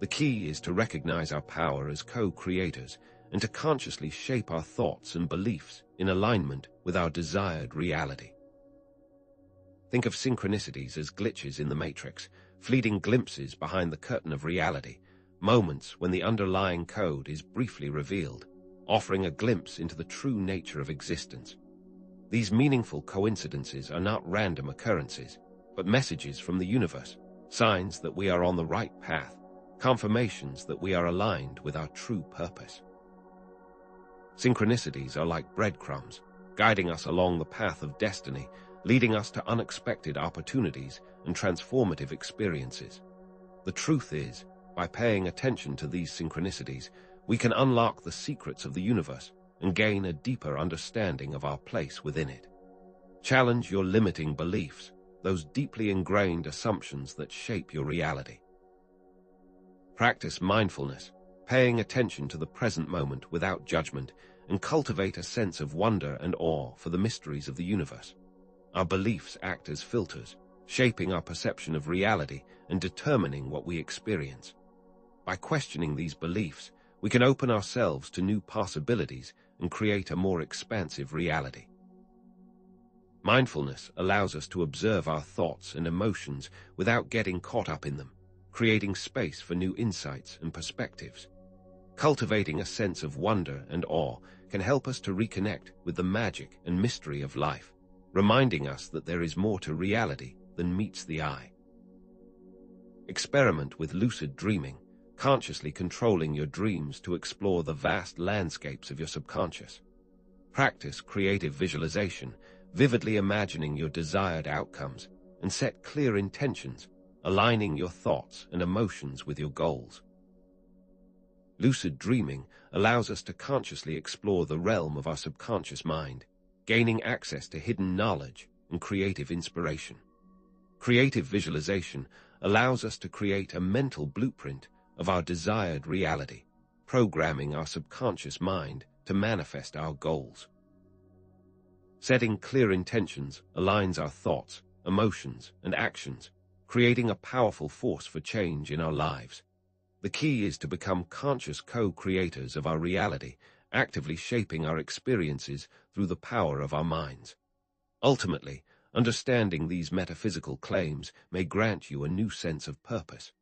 The key is to recognize our power as co-creators and to consciously shape our thoughts and beliefs in alignment with our desired reality. Think of synchronicities as glitches in the matrix, fleeting glimpses behind the curtain of reality, moments when the underlying code is briefly revealed, offering a glimpse into the true nature of existence. These meaningful coincidences are not random occurrences, but messages from the universe, signs that we are on the right path, confirmations that we are aligned with our true purpose. Synchronicities are like breadcrumbs, guiding us along the path of destiny, leading us to unexpected opportunities and transformative experiences. The truth is, by paying attention to these synchronicities, we can unlock the secrets of the universe and gain a deeper understanding of our place within it. Challenge your limiting beliefs, those deeply ingrained assumptions that shape your reality. Practice mindfulness, paying attention to the present moment without judgment, and cultivate a sense of wonder and awe for the mysteries of the universe. Our beliefs act as filters, shaping our perception of reality and determining what we experience. By questioning these beliefs, we can open ourselves to new possibilities and create a more expansive reality. Mindfulness allows us to observe our thoughts and emotions without getting caught up in them, creating space for new insights and perspectives. Cultivating a sense of wonder and awe can help us to reconnect with the magic and mystery of life, reminding us that there is more to reality than meets the eye. Experiment with lucid dreaming, consciously controlling your dreams to explore the vast landscapes of your subconscious. Practice creative visualization, vividly imagining your desired outcomes, and set clear intentions, aligning your thoughts and emotions with your goals. Lucid dreaming allows us to consciously explore the realm of our subconscious mind, gaining access to hidden knowledge and creative inspiration. Creative visualization allows us to create a mental blueprint of our desired reality, programming our subconscious mind to manifest our goals. Setting clear intentions aligns our thoughts, emotions, and actions, creating a powerful force for change in our lives. The key is to become conscious co-creators of our reality, actively shaping our experiences through the power of our minds. Ultimately, understanding these metaphysical claims may grant you a new sense of purpose.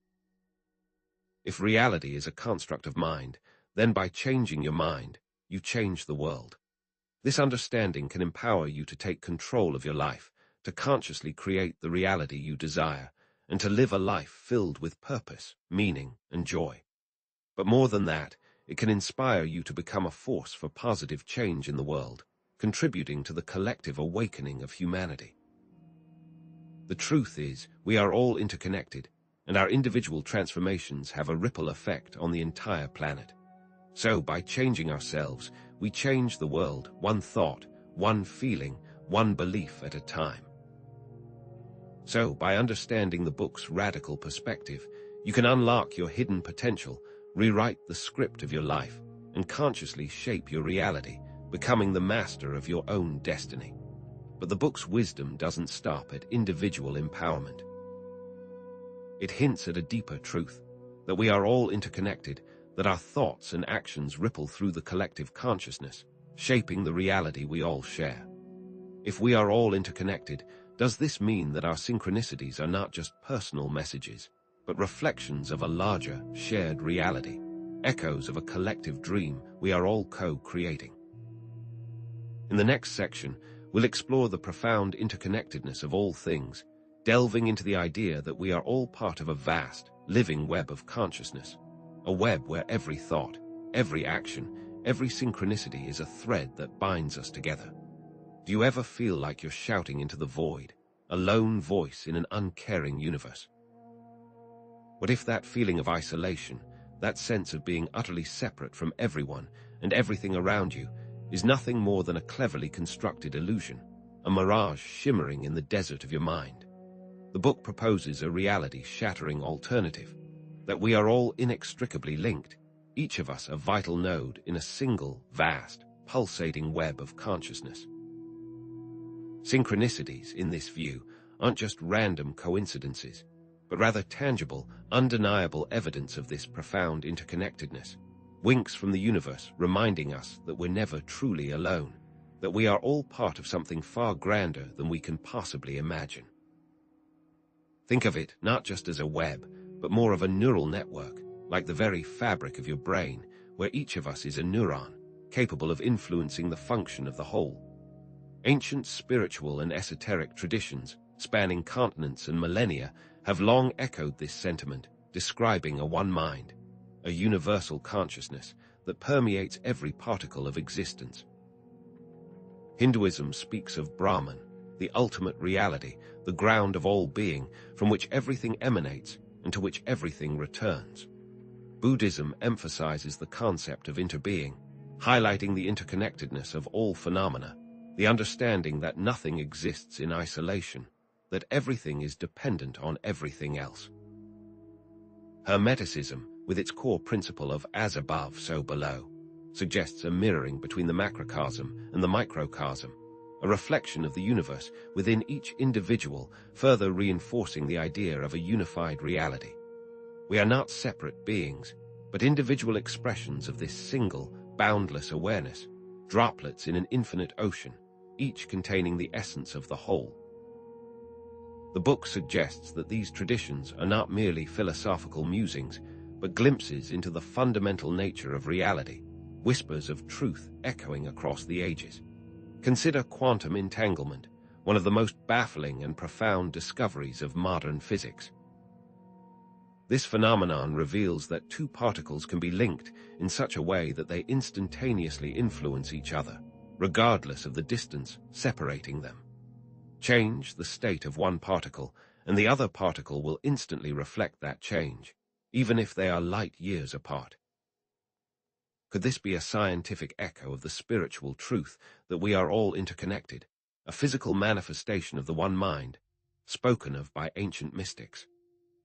If reality is a construct of mind, Then by changing your mind, you change the world. This understanding can empower you to take control of your life, to consciously create the reality you desire, and to live a life filled with purpose, meaning, and joy. But more than that, it can inspire you to become a force for positive change in the world, contributing to the collective awakening of humanity. The truth is, we are all interconnected, and our individual transformations have a ripple effect on the entire planet. So, by changing ourselves, we change the world, one thought, one feeling, one belief at a time. So, by understanding the book's radical perspective, you can unlock your hidden potential, rewrite the script of your life, and consciously shape your reality, becoming the master of your own destiny. But the book's wisdom doesn't stop at individual empowerment. It hints at a deeper truth, that we are all interconnected, that our thoughts and actions ripple through the collective consciousness, shaping the reality we all share. If we are all interconnected, does this mean that our synchronicities are not just personal messages, but reflections of a larger, shared reality, echoes of a collective dream we are all co-creating? In the next section, we'll explore the profound interconnectedness of all things, delving into the idea that we are all part of a vast, living web of consciousness, a web where every thought, every action, every synchronicity is a thread that binds us together. Do you ever feel like you're shouting into the void, a lone voice in an uncaring universe? What if that feeling of isolation, that sense of being utterly separate from everyone and everything around you, is nothing more than a cleverly constructed illusion, a mirage shimmering in the desert of your mind? The book proposes a reality-shattering alternative, that we are all inextricably linked, each of us a vital node in a single, vast, pulsating web of consciousness. Synchronicities, in this view, aren't just random coincidences, but rather tangible, undeniable evidence of this profound interconnectedness, winks from the universe reminding us that we're never truly alone, that we are all part of something far grander than we can possibly imagine. Think of it not just as a web, but more of a neural network, like the very fabric of your brain, where each of us is a neuron, capable of influencing the function of the whole. Ancient spiritual and esoteric traditions, spanning continents and millennia, have long echoed this sentiment, describing a one mind, a universal consciousness that permeates every particle of existence. Hinduism speaks of Brahman, the ultimate reality, the ground of all being, from which everything emanates and to which everything returns. Buddhism emphasizes the concept of interbeing, highlighting the interconnectedness of all phenomena, the understanding that nothing exists in isolation, that everything is dependent on everything else. Hermeticism, with its core principle of as above, so below, suggests a mirroring between the macrocosm and the microcosm, a reflection of the universe within each individual, further reinforcing the idea of a unified reality. We are not separate beings, but individual expressions of this single, boundless awareness, droplets in an infinite ocean, each containing the essence of the whole. The book suggests that these traditions are not merely philosophical musings, but glimpses into the fundamental nature of reality, whispers of truth echoing across the ages. Consider quantum entanglement, one of the most baffling and profound discoveries of modern physics. This phenomenon reveals that two particles can be linked in such a way that they instantaneously influence each other, regardless of the distance separating them. Change the state of one particle, and the other particle will instantly reflect that change, even if they are light years apart. Could this be a scientific echo of the spiritual truth that we are all interconnected, a physical manifestation of the one mind, spoken of by ancient mystics?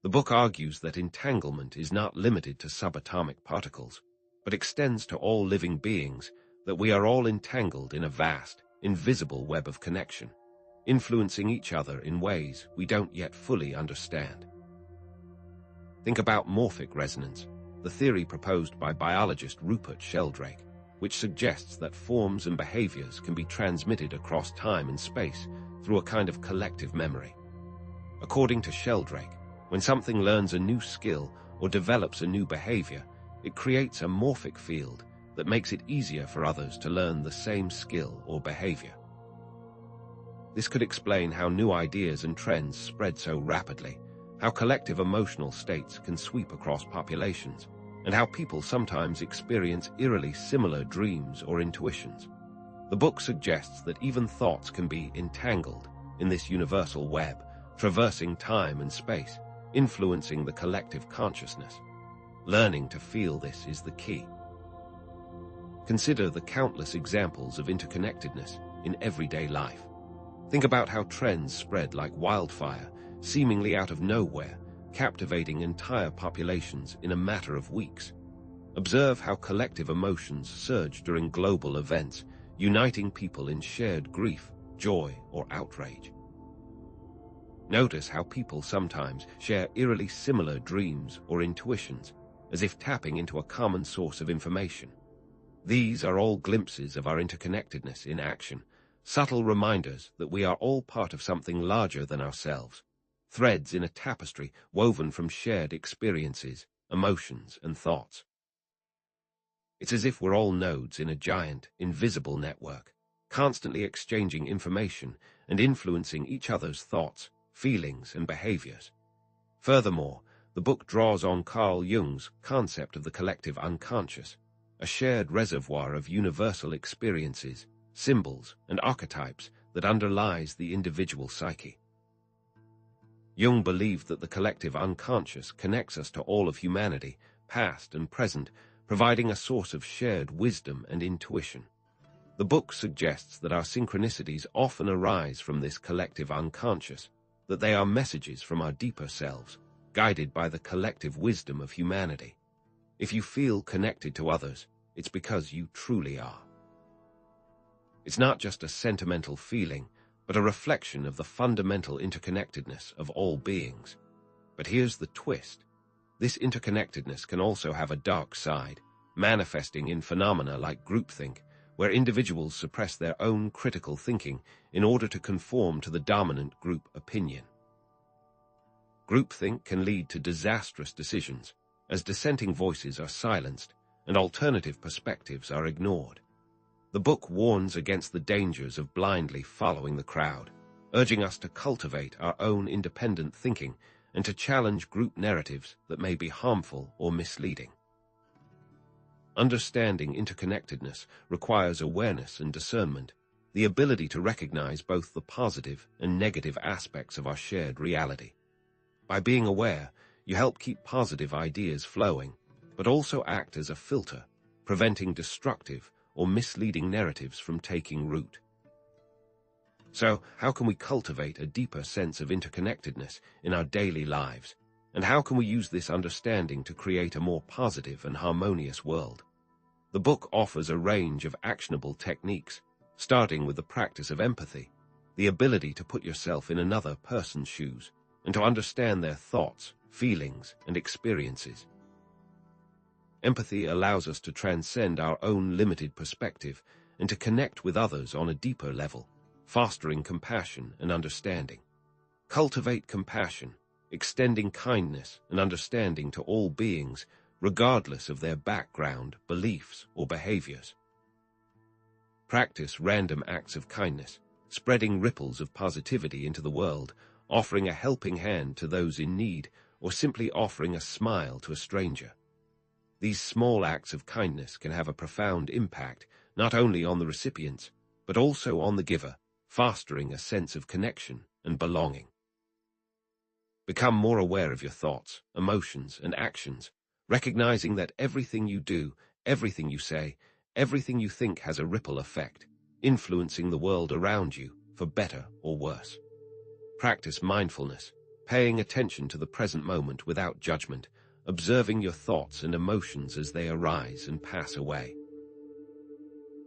The book argues that entanglement is not limited to subatomic particles, but extends to all living beings, that we are all entangled in a vast, invisible web of connection, influencing each other in ways we don't yet fully understand. Think about morphic resonance, the theory proposed by biologist Rupert Sheldrake, which suggests that forms and behaviors can be transmitted across time and space through a kind of collective memory. According to Sheldrake, when something learns a new skill or develops a new behavior, It creates a morphic field that makes it easier for others to learn the same skill or behavior. This could explain how new ideas and trends spread so rapidly, how collective emotional states can sweep across populations, and how people sometimes experience eerily similar dreams or intuitions. The book suggests that even thoughts can be entangled in this universal web, traversing time and space, influencing the collective consciousness. Learning to feel this is the key. Consider the countless examples of interconnectedness in everyday life. Think about how trends spread like wildfire, seemingly out of nowhere, captivating entire populations in a matter of weeks. Observe how collective emotions surge during global events, uniting people in shared grief, joy, or outrage. Notice how people sometimes share eerily similar dreams or intuitions, as if tapping into a common source of information. These are all glimpses of our interconnectedness in action, subtle reminders that we are all part of something larger than ourselves, threads in a tapestry woven from shared experiences, emotions, and thoughts. It's as if we're all nodes in a giant, invisible network, constantly exchanging information and influencing each other's thoughts, feelings, and behaviors. Furthermore, the book draws on Carl Jung's concept of the collective unconscious, a shared reservoir of universal experiences, symbols, and archetypes that underlies the individual psyche. Jung believed that the collective unconscious connects us to all of humanity, past and present, providing a source of shared wisdom and intuition. The book suggests that our synchronicities often arise from this collective unconscious, that they are messages from our deeper selves, guided by the collective wisdom of humanity. If you feel connected to others, it's because you truly are. It's not just a sentimental feeling, but a reflection of the fundamental interconnectedness of all beings. But here's the twist. This interconnectedness can also have a dark side, manifesting in phenomena like groupthink, where individuals suppress their own critical thinking in order to conform to the dominant group opinion. Groupthink can lead to disastrous decisions, as dissenting voices are silenced and alternative perspectives are ignored. The book warns against the dangers of blindly following the crowd, urging us to cultivate our own independent thinking and to challenge group narratives that may be harmful or misleading. Understanding interconnectedness requires awareness and discernment, the ability to recognize both the positive and negative aspects of our shared reality. By being aware, you help keep positive ideas flowing, but also act as a filter, preventing destructive or misleading narratives from taking root. So, how can we cultivate a deeper sense of interconnectedness in our daily lives? And how can we use this understanding to create a more positive and harmonious world? The book offers a range of actionable techniques, starting with the practice of empathy, the ability to put yourself in another person's shoes and to understand their thoughts, feelings, and experiences. Empathy allows us to transcend our own limited perspective and to connect with others on a deeper level, fostering compassion and understanding. Cultivate compassion, extending kindness and understanding to all beings, regardless of their background, beliefs, or behaviors. Practice random acts of kindness, spreading ripples of positivity into the world, offering a helping hand to those in need, or simply offering a smile to a stranger. These small acts of kindness can have a profound impact, not only on the recipients, but also on the giver, fostering a sense of connection and belonging. Become more aware of your thoughts, emotions, and actions, recognizing that everything you do, everything you say, everything you think has a ripple effect, influencing the world around you, for better or worse. Practice mindfulness, paying attention to the present moment without judgment, observing your thoughts and emotions as they arise and pass away.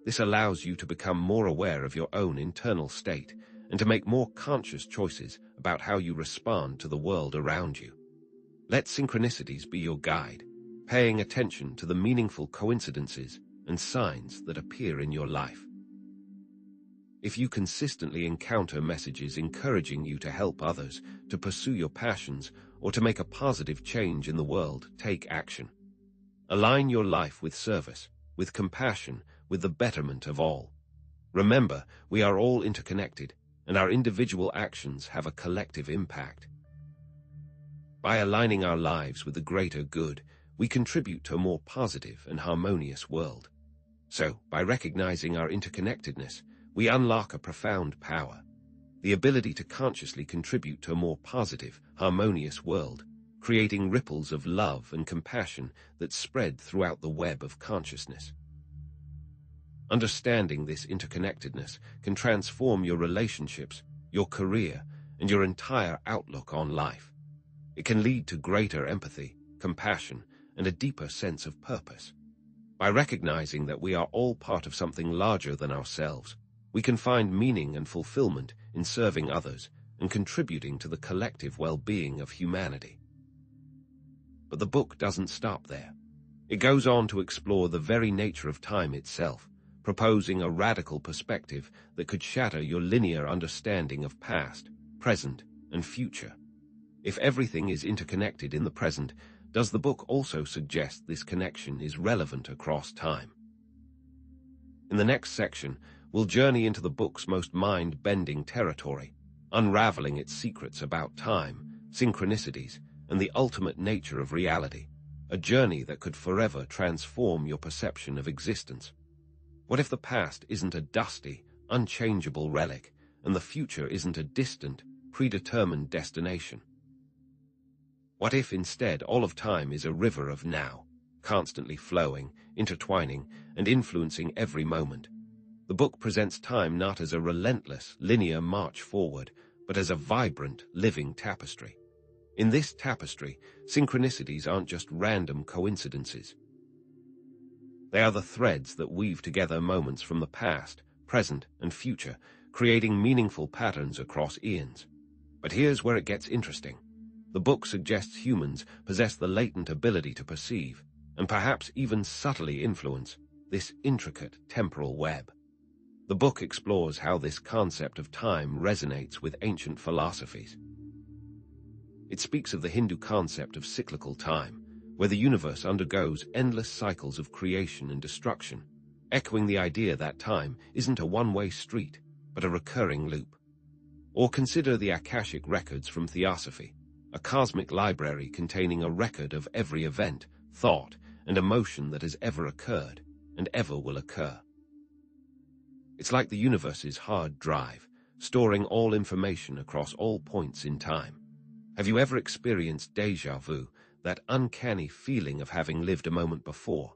This allows you to become more aware of your own internal state and to make more conscious choices about how you respond to the world around you. Let synchronicities be your guide, paying attention to the meaningful coincidences and signs that appear in your life. If you consistently encounter messages encouraging you to help others, to pursue your passions, or to make a positive change in the world, take action. Align your life with service, with compassion, with the betterment of all. Remember, we are all interconnected, and our individual actions have a collective impact. By aligning our lives with the greater good, we contribute to a more positive and harmonious world. So, by recognizing our interconnectedness, we unlock a profound power, the ability to consciously contribute to a more positive, harmonious world, creating ripples of love and compassion that spread throughout the web of consciousness. Understanding this interconnectedness can transform your relationships, your career, and your entire outlook on life. It can lead to greater empathy, compassion, and a deeper sense of purpose. By recognizing that we are all part of something larger than ourselves, we can find meaning and fulfillment in serving others and contributing to the collective well-being of humanity. But the book doesn't stop there. It goes on to explore the very nature of time itself, proposing a radical perspective that could shatter your linear understanding of past, present, and future. If everything is interconnected in the present, does the book also suggest this connection is relevant across time? In the next section, we'll journey into the book's most mind-bending territory, unraveling its secrets about time, synchronicities, and the ultimate nature of reality, a journey that could forever transform your perception of existence. What if the past isn't a dusty, unchangeable relic, and the future isn't a distant, predetermined destination? What if instead all of time is a river of now, constantly flowing, intertwining, and influencing every moment? The book presents time not as a relentless, linear march forward, but as a vibrant, living tapestry. In this tapestry, synchronicities aren't just random coincidences. They are the threads that weave together moments from the past, present, and future, creating meaningful patterns across eons. But here's where it gets interesting. The book suggests humans possess the latent ability to perceive, and perhaps even subtly influence, this intricate temporal web. The book explores how this concept of time resonates with ancient philosophies. It speaks of the Hindu concept of cyclical time, where the universe undergoes endless cycles of creation and destruction, echoing the idea that time isn't a one-way street, but a recurring loop. Or consider the Akashic records from Theosophy, a cosmic library containing a record of every event, thought, and emotion that has ever occurred and ever will occur. It's like the universe's hard drive, storing all information across all points in time. Have you ever experienced déjà vu, that uncanny feeling of having lived a moment before,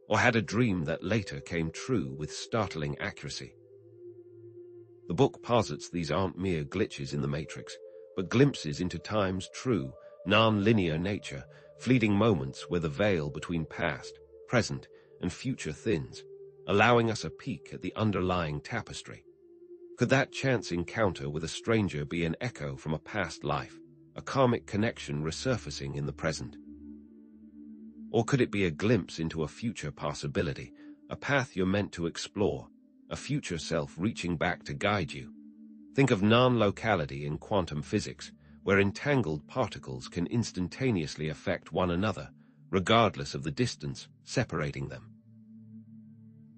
or had a dream that later came true with startling accuracy? The book posits these aren't mere glitches in the matrix, but glimpses into time's true, non-linear nature, fleeting moments where the veil between past, present, and future thins, allowing us a peek at the underlying tapestry. Could that chance encounter with a stranger be an echo from a past life, a karmic connection resurfacing in the present? Or could it be a glimpse into a future possibility, a path you're meant to explore, a future self reaching back to guide you? Think of non-locality in quantum physics, where entangled particles can instantaneously affect one another, regardless of the distance separating them.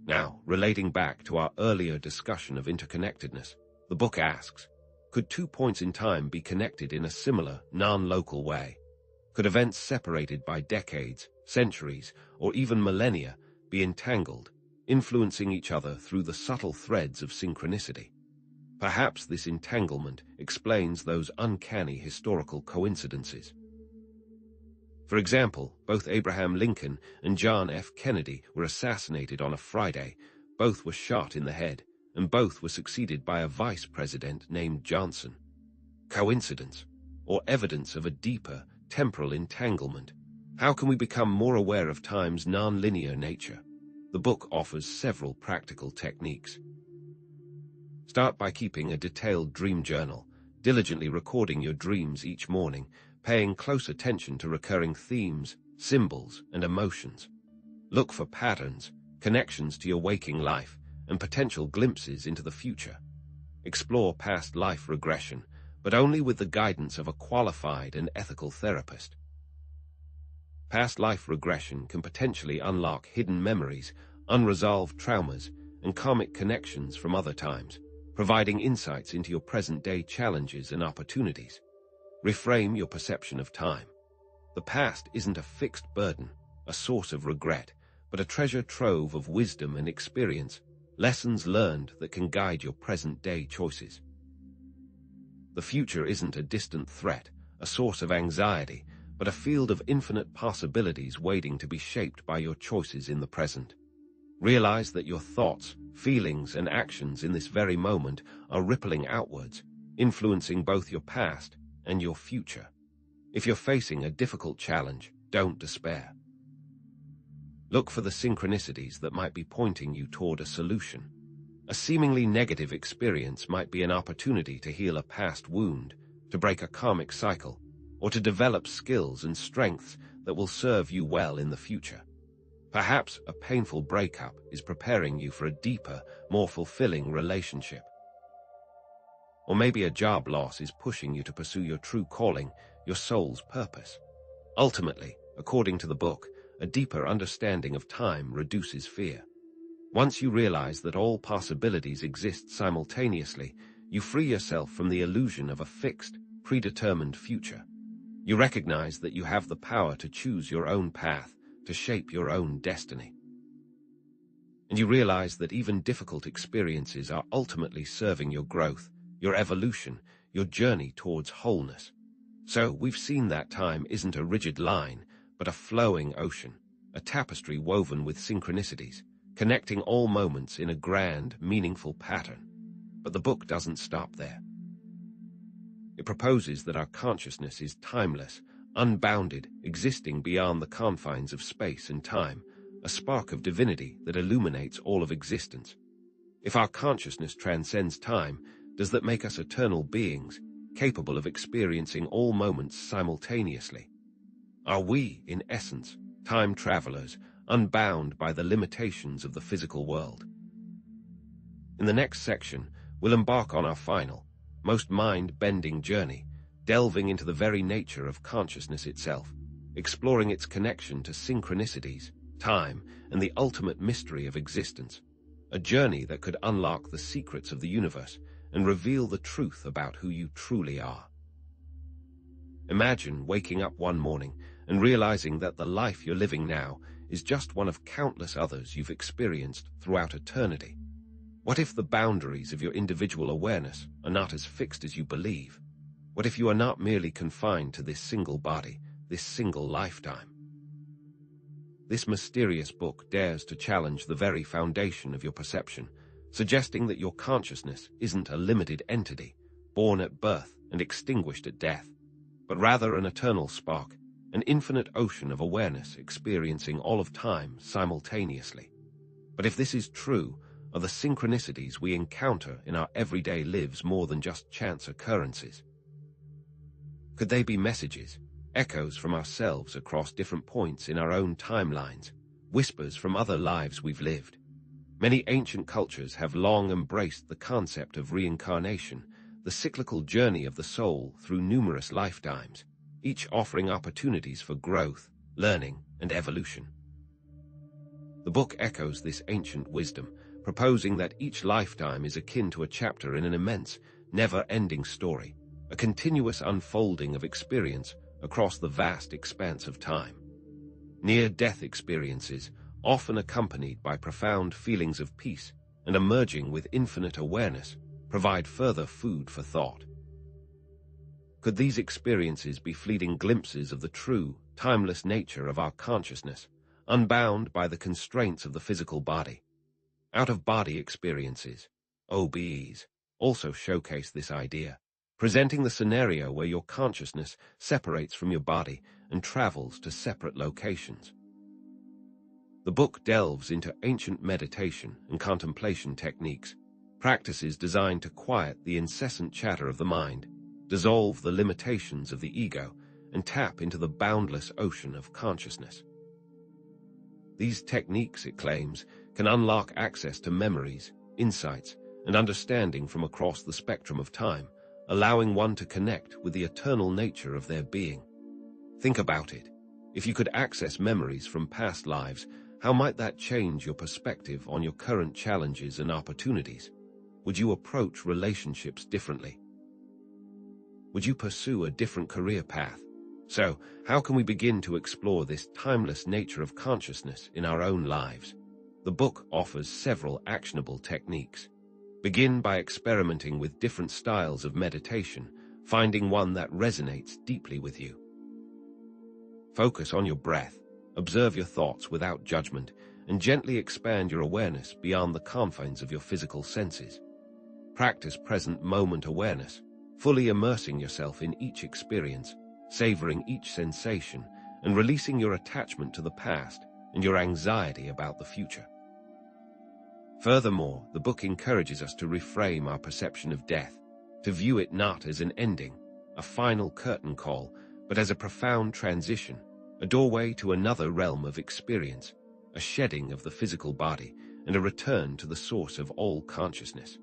Now, relating back to our earlier discussion of interconnectedness, the book asks, could 2 points in time be connected in a similar, non-local way? Could events separated by decades, centuries, or even millennia be entangled, influencing each other through the subtle threads of synchronicity? Perhaps this entanglement explains those uncanny historical coincidences. For example, both Abraham Lincoln and John F. Kennedy were assassinated on a Friday, both were shot in the head, and both were succeeded by a vice president named Johnson. Coincidence, or evidence of a deeper, temporal entanglement? How can we become more aware of time's non-linear nature? The book offers several practical techniques. Start by keeping a detailed dream journal, diligently recording your dreams each morning, paying close attention to recurring themes, symbols, and emotions. Look for patterns, connections to your waking life, and potential glimpses into the future. Explore past life regression, but only with the guidance of a qualified and ethical therapist. Past life regression can potentially unlock hidden memories, unresolved traumas, and karmic connections from other times, providing insights into your present-day challenges and opportunities. Reframe your perception of time. The past isn't a fixed burden, a source of regret, but a treasure trove of wisdom and experience, lessons learned that can guide your present-day choices. The future isn't a distant threat, a source of anxiety, but a field of infinite possibilities waiting to be shaped by your choices in the present. Realize that your thoughts, feelings, and actions in this very moment are rippling outwards, influencing both your past and your future. If you're facing a difficult challenge, don't despair. Look for the synchronicities that might be pointing you toward a solution. A seemingly negative experience might be an opportunity to heal a past wound, to break a karmic cycle, or to develop skills and strengths that will serve you well in the future. Perhaps a painful breakup is preparing you for a deeper, more fulfilling relationship. Or maybe a job loss is pushing you to pursue your true calling, your soul's purpose. Ultimately, according to the book, a deeper understanding of time reduces fear. Once you realize that all possibilities exist simultaneously, you free yourself from the illusion of a fixed, predetermined future. You recognize that you have the power to choose your own path, to shape your own destiny. And you realize that even difficult experiences are ultimately serving your growth, your evolution, your journey towards wholeness. So we've seen that time isn't a rigid line, but a flowing ocean, a tapestry woven with synchronicities, connecting all moments in a grand, meaningful pattern. But the book doesn't stop there. It proposes that our consciousness is timeless, unbounded, existing beyond the confines of space and time, a spark of divinity that illuminates all of existence. If our consciousness transcends time, does that make us eternal beings, capable of experiencing all moments simultaneously? Are we, in essence, time travelers, unbound by the limitations of the physical world? In the next section, we'll embark on our final, most mind-bending journey, delving into the very nature of consciousness itself, exploring its connection to synchronicities, time, and the ultimate mystery of existence, a journey that could unlock the secrets of the universe and reveal the truth about who you truly are. Imagine waking up one morning and realizing that the life you're living now is just one of countless others you've experienced throughout eternity. What if the boundaries of your individual awareness are not as fixed as you believe? What if you are not merely confined to this single body, this single lifetime? This mysterious book dares to challenge the very foundation of your perception, suggesting that your consciousness isn't a limited entity, born at birth and extinguished at death, but rather an eternal spark, an infinite ocean of awareness experiencing all of time simultaneously. But if this is true, are the synchronicities we encounter in our everyday lives more than just chance occurrences? Could they be messages, echoes from ourselves across different points in our own timelines, whispers from other lives we've lived? Many ancient cultures have long embraced the concept of reincarnation, the cyclical journey of the soul through numerous lifetimes, each offering opportunities for growth, learning, and evolution. The book echoes this ancient wisdom, proposing that each lifetime is akin to a chapter in an immense, never-ending story, a continuous unfolding of experience across the vast expanse of time. Near-death experiences, often accompanied by profound feelings of peace and emerging with infinite awareness, provide further food for thought. Could these experiences be fleeting glimpses of the true, timeless nature of our consciousness, unbound by the constraints of the physical body? Out-of-body experiences, OBEs, also showcase this idea, presenting the scenario where your consciousness separates from your body and travels to separate locations. The book delves into ancient meditation and contemplation techniques, practices designed to quiet the incessant chatter of the mind, dissolve the limitations of the ego, and tap into the boundless ocean of consciousness. These techniques, it claims, can unlock access to memories, insights, and understanding from across the spectrum of time, allowing one to connect with the eternal nature of their being. Think about it. If you could access memories from past lives, how might that change your perspective on your current challenges and opportunities? Would you approach relationships differently? Would you pursue a different career path? So, how can we begin to explore this timeless nature of consciousness in our own lives? The book offers several actionable techniques. Begin by experimenting with different styles of meditation, finding one that resonates deeply with you. Focus on your breath, observe your thoughts without judgment, and gently expand your awareness beyond the confines of your physical senses. Practice present moment awareness, fully immersing yourself in each experience, savoring each sensation, and releasing your attachment to the past and your anxiety about the future. Furthermore, the book encourages us to reframe our perception of death, to view it not as an ending, a final curtain call, but as a profound transition, a doorway to another realm of experience, a shedding of the physical body, and a return to the source of all consciousness.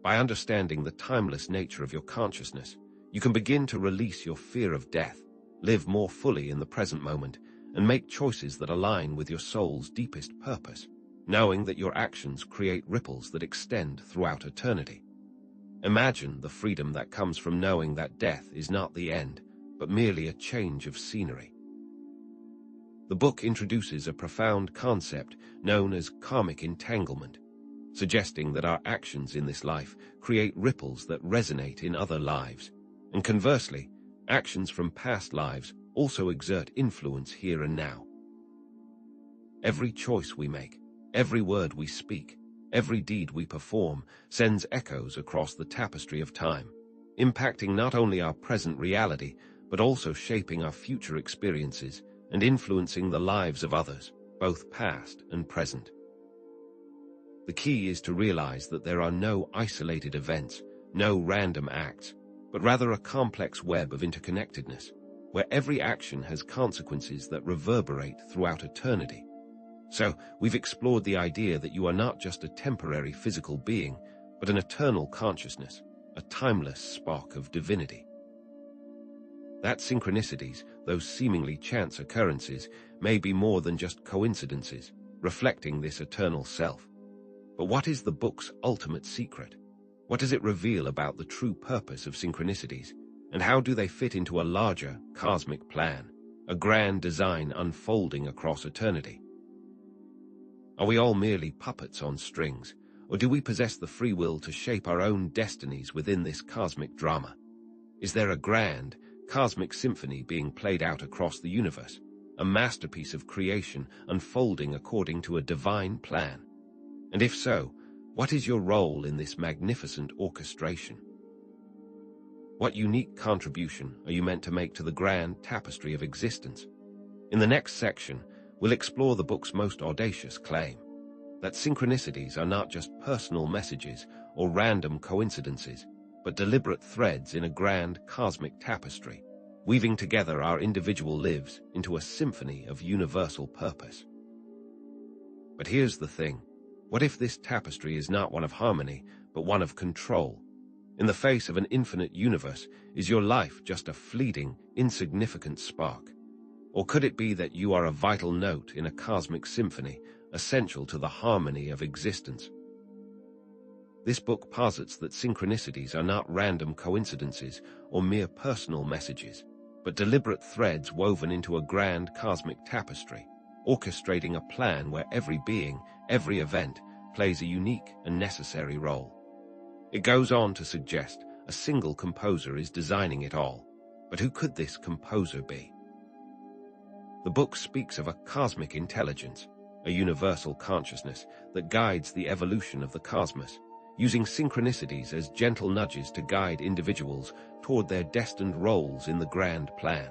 By understanding the timeless nature of your consciousness, you can begin to release your fear of death, live more fully in the present moment, and make choices that align with your soul's deepest purpose, knowing that your actions create ripples that extend throughout eternity. Imagine the freedom that comes from knowing that death is not the end, but merely a change of scenery. The book introduces a profound concept known as karmic entanglement, suggesting that our actions in this life create ripples that resonate in other lives, and conversely, actions from past lives also exert influence here and now. Every choice we make, every word we speak, every deed we perform sends echoes across the tapestry of time, impacting not only our present reality, but also shaping our future experiences and influencing the lives of others, both past and present. The key is to realize that there are no isolated events, no random acts, but rather a complex web of interconnectedness, where every action has consequences that reverberate throughout eternity. So, we've explored the idea that you are not just a temporary physical being, but an eternal consciousness, a timeless spark of divinity. That synchronicities, those seemingly chance occurrences, may be more than just coincidences, reflecting this eternal self. But what is the book's ultimate secret? What does it reveal about the true purpose of synchronicities, and how do they fit into a larger, cosmic plan, a grand design unfolding across eternity? Are we all merely puppets on strings, or do we possess the free will to shape our own destinies within this cosmic drama? Is there a grand, cosmic symphony being played out across the universe, a masterpiece of creation unfolding according to a divine plan? And if so, what is your role in this magnificent orchestration? What unique contribution are you meant to make to the grand tapestry of existence? In the next section, we'll explore the book's most audacious claim, that synchronicities are not just personal messages or random coincidences, but deliberate threads in a grand cosmic tapestry, weaving together our individual lives into a symphony of universal purpose. But here's the thing. What if this tapestry is not one of harmony, but one of control? In the face of an infinite universe, is your life just a fleeting, insignificant spark? Or could it be that you are a vital note in a cosmic symphony, essential to the harmony of existence? This book posits that synchronicities are not random coincidences or mere personal messages, but deliberate threads woven into a grand cosmic tapestry, orchestrating a plan where every being, every event, plays a unique and necessary role. It goes on to suggest a single composer is designing it all. But who could this composer be? The book speaks of a cosmic intelligence, a universal consciousness that guides the evolution of the cosmos, using synchronicities as gentle nudges to guide individuals toward their destined roles in the grand plan.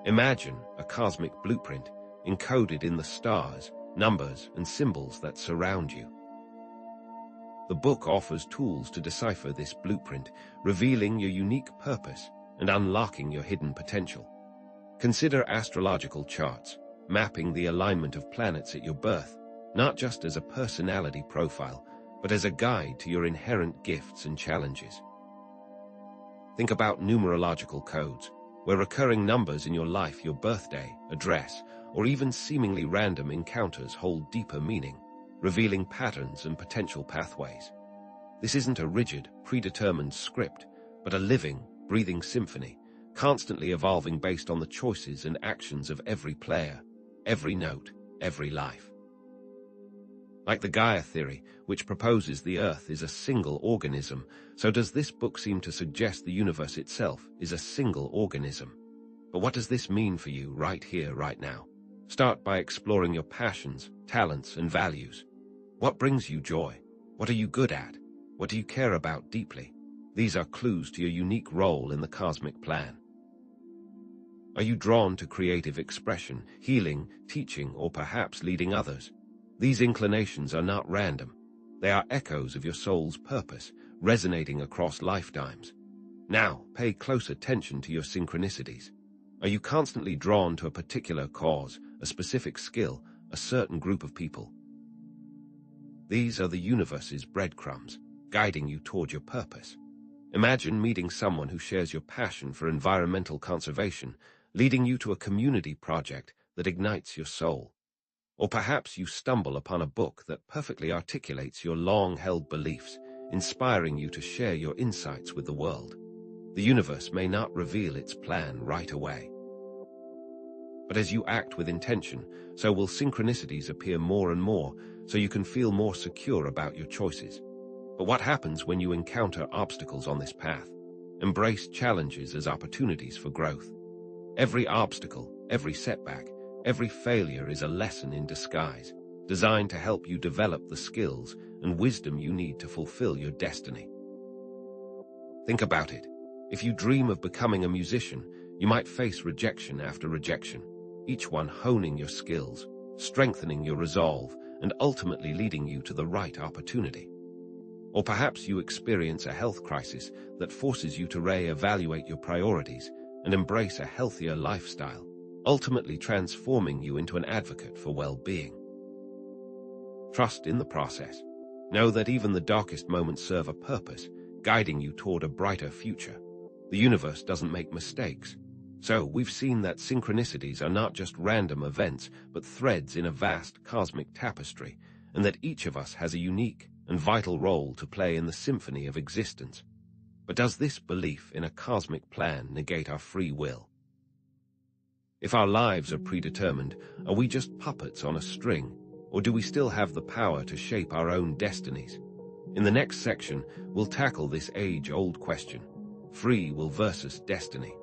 Imagine a cosmic blueprint encoded in the stars, numbers, and symbols that surround you. The book offers tools to decipher this blueprint, revealing your unique purpose and unlocking your hidden potential. Consider astrological charts, mapping the alignment of planets at your birth, not just as a personality profile, but as a guide to your inherent gifts and challenges. Think about numerological codes, where recurring numbers in your life, your birthday, address, or even seemingly random encounters hold deeper meaning, revealing patterns and potential pathways. This isn't a rigid, predetermined script, but a living, breathing symphony, constantly evolving based on the choices and actions of every player, every note, every life. Like the Gaia theory, which proposes the Earth is a single organism, so does this book seem to suggest the universe itself is a single organism. But what does this mean for you right here, right now? Start by exploring your passions, talents, and values. What brings you joy? What are you good at? What do you care about deeply? These are clues to your unique role in the cosmic plan. Are you drawn to creative expression, healing, teaching, or perhaps leading others? These inclinations are not random. They are echoes of your soul's purpose, resonating across lifetimes. Now, pay close attention to your synchronicities. Are you constantly drawn to a particular cause, a specific skill, a certain group of people? These are the universe's breadcrumbs, guiding you toward your purpose. Imagine meeting someone who shares your passion for environmental conservation, leading you to a community project that ignites your soul. Or perhaps you stumble upon a book that perfectly articulates your long-held beliefs, inspiring you to share your insights with the world. The universe may not reveal its plan right away. But as you act with intention, so will synchronicities appear more and more, so you can feel more secure about your choices. But what happens when you encounter obstacles on this path? Embrace challenges as opportunities for growth. Every obstacle, every setback, every failure is a lesson in disguise, designed to help you develop the skills and wisdom you need to fulfill your destiny. Think about it. If you dream of becoming a musician, you might face rejection after rejection, each one honing your skills, strengthening your resolve, and ultimately leading you to the right opportunity. Or perhaps you experience a health crisis that forces you to re-evaluate your priorities and embrace a healthier lifestyle, ultimately transforming you into an advocate for well-being. Trust in the process. Know that even the darkest moments serve a purpose, guiding you toward a brighter future. The universe doesn't make mistakes. So we've seen that synchronicities are not just random events, but threads in a vast cosmic tapestry, and that each of us has a unique and vital role to play in the symphony of existence. But does this belief in a cosmic plan negate our free will? If our lives are predetermined, are we just puppets on a string, or do we still have the power to shape our own destinies? In the next section, we'll tackle this age-old question, free will versus destiny.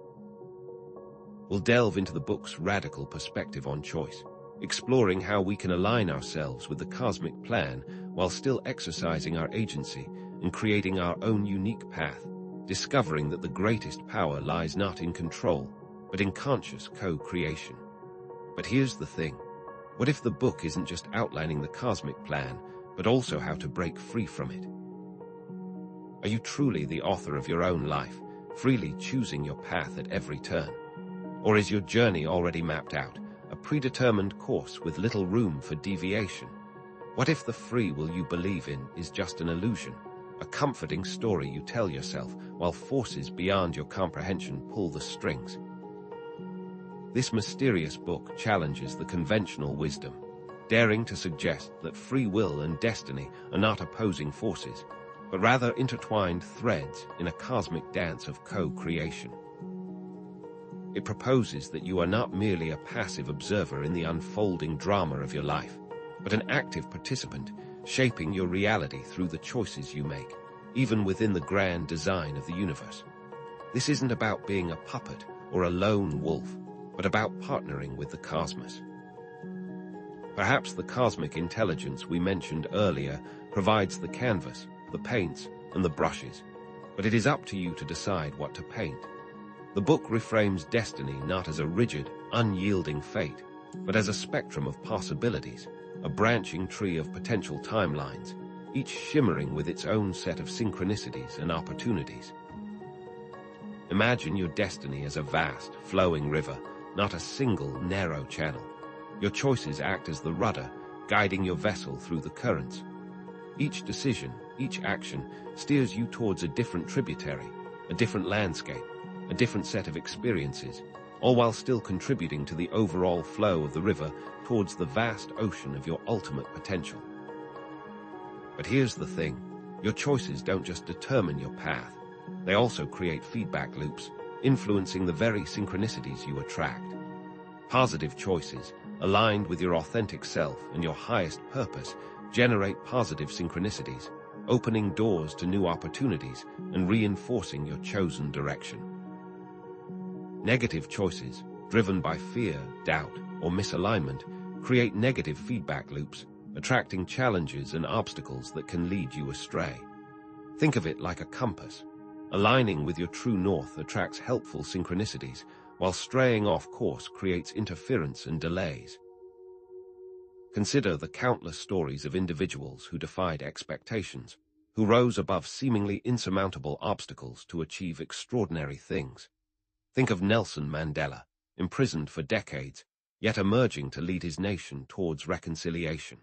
We'll delve into the book's radical perspective on choice, exploring how we can align ourselves with the cosmic plan while still exercising our agency and creating our own unique path, discovering that the greatest power lies not in control, but in conscious co-creation. But here's the thing. What if the book isn't just outlining the cosmic plan, but also how to break free from it? Are you truly the author of your own life, freely choosing your path at every turn? Or is your journey already mapped out, a predetermined course with little room for deviation? What if the free will you believe in is just an illusion, a comforting story you tell yourself while forces beyond your comprehension pull the strings? This mysterious book challenges the conventional wisdom, daring to suggest that free will and destiny are not opposing forces, but rather intertwined threads in a cosmic dance of co-creation. It proposes that you are not merely a passive observer in the unfolding drama of your life, but an active participant, shaping your reality through the choices you make, even within the grand design of the universe. This isn't about being a puppet or a lone wolf, but about partnering with the cosmos. Perhaps the cosmic intelligence we mentioned earlier provides the canvas, the paints, and the brushes, but it is up to you to decide what to paint. The book reframes destiny not as a rigid, unyielding fate, but as a spectrum of possibilities, a branching tree of potential timelines, each shimmering with its own set of synchronicities and opportunities. Imagine your destiny as a vast, flowing river, not a single, narrow channel. Your choices act as the rudder, guiding your vessel through the currents. Each decision, each action, steers you towards a different tributary, a different landscape, a different set of experiences, all while still contributing to the overall flow of the river towards the vast ocean of your ultimate potential. But here's the thing, your choices don't just determine your path, they also create feedback loops, influencing the very synchronicities you attract. Positive choices, aligned with your authentic self and your highest purpose, generate positive synchronicities, opening doors to new opportunities and reinforcing your chosen direction. Negative choices, driven by fear, doubt, or misalignment, create negative feedback loops, attracting challenges and obstacles that can lead you astray. Think of it like a compass. Aligning with your true north attracts helpful synchronicities, while straying off course creates interference and delays. Consider the countless stories of individuals who defied expectations, who rose above seemingly insurmountable obstacles to achieve extraordinary things. Think of Nelson Mandela, imprisoned for decades, yet emerging to lead his nation towards reconciliation.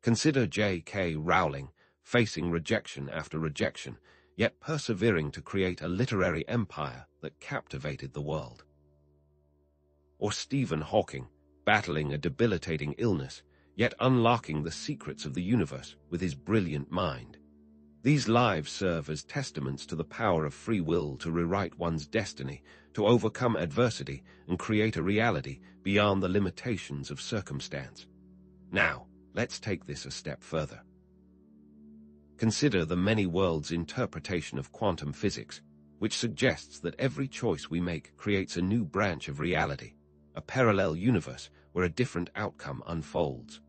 Consider J.K. Rowling, facing rejection after rejection, yet persevering to create a literary empire that captivated the world. Or Stephen Hawking, battling a debilitating illness, yet unlocking the secrets of the universe with his brilliant mind. These lives serve as testaments to the power of free will to rewrite one's destiny, to overcome adversity and create a reality beyond the limitations of circumstance. Now, let's take this a step further. Consider the many worlds interpretation of quantum physics, which suggests that every choice we make creates a new branch of reality, a parallel universe where a different outcome unfolds.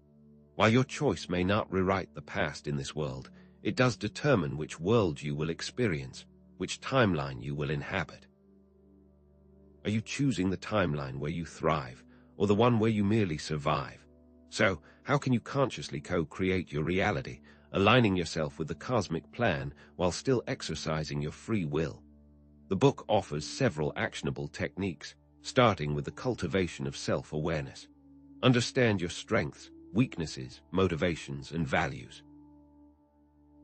While your choice may not rewrite the past in this world, it does determine which world you will experience, which timeline you will inhabit. Are you choosing the timeline where you thrive, or the one where you merely survive? So, how can you consciously co-create your reality, aligning yourself with the cosmic plan while still exercising your free will? The book offers several actionable techniques, starting with the cultivation of self-awareness. Understand your strengths, weaknesses, motivations, and values.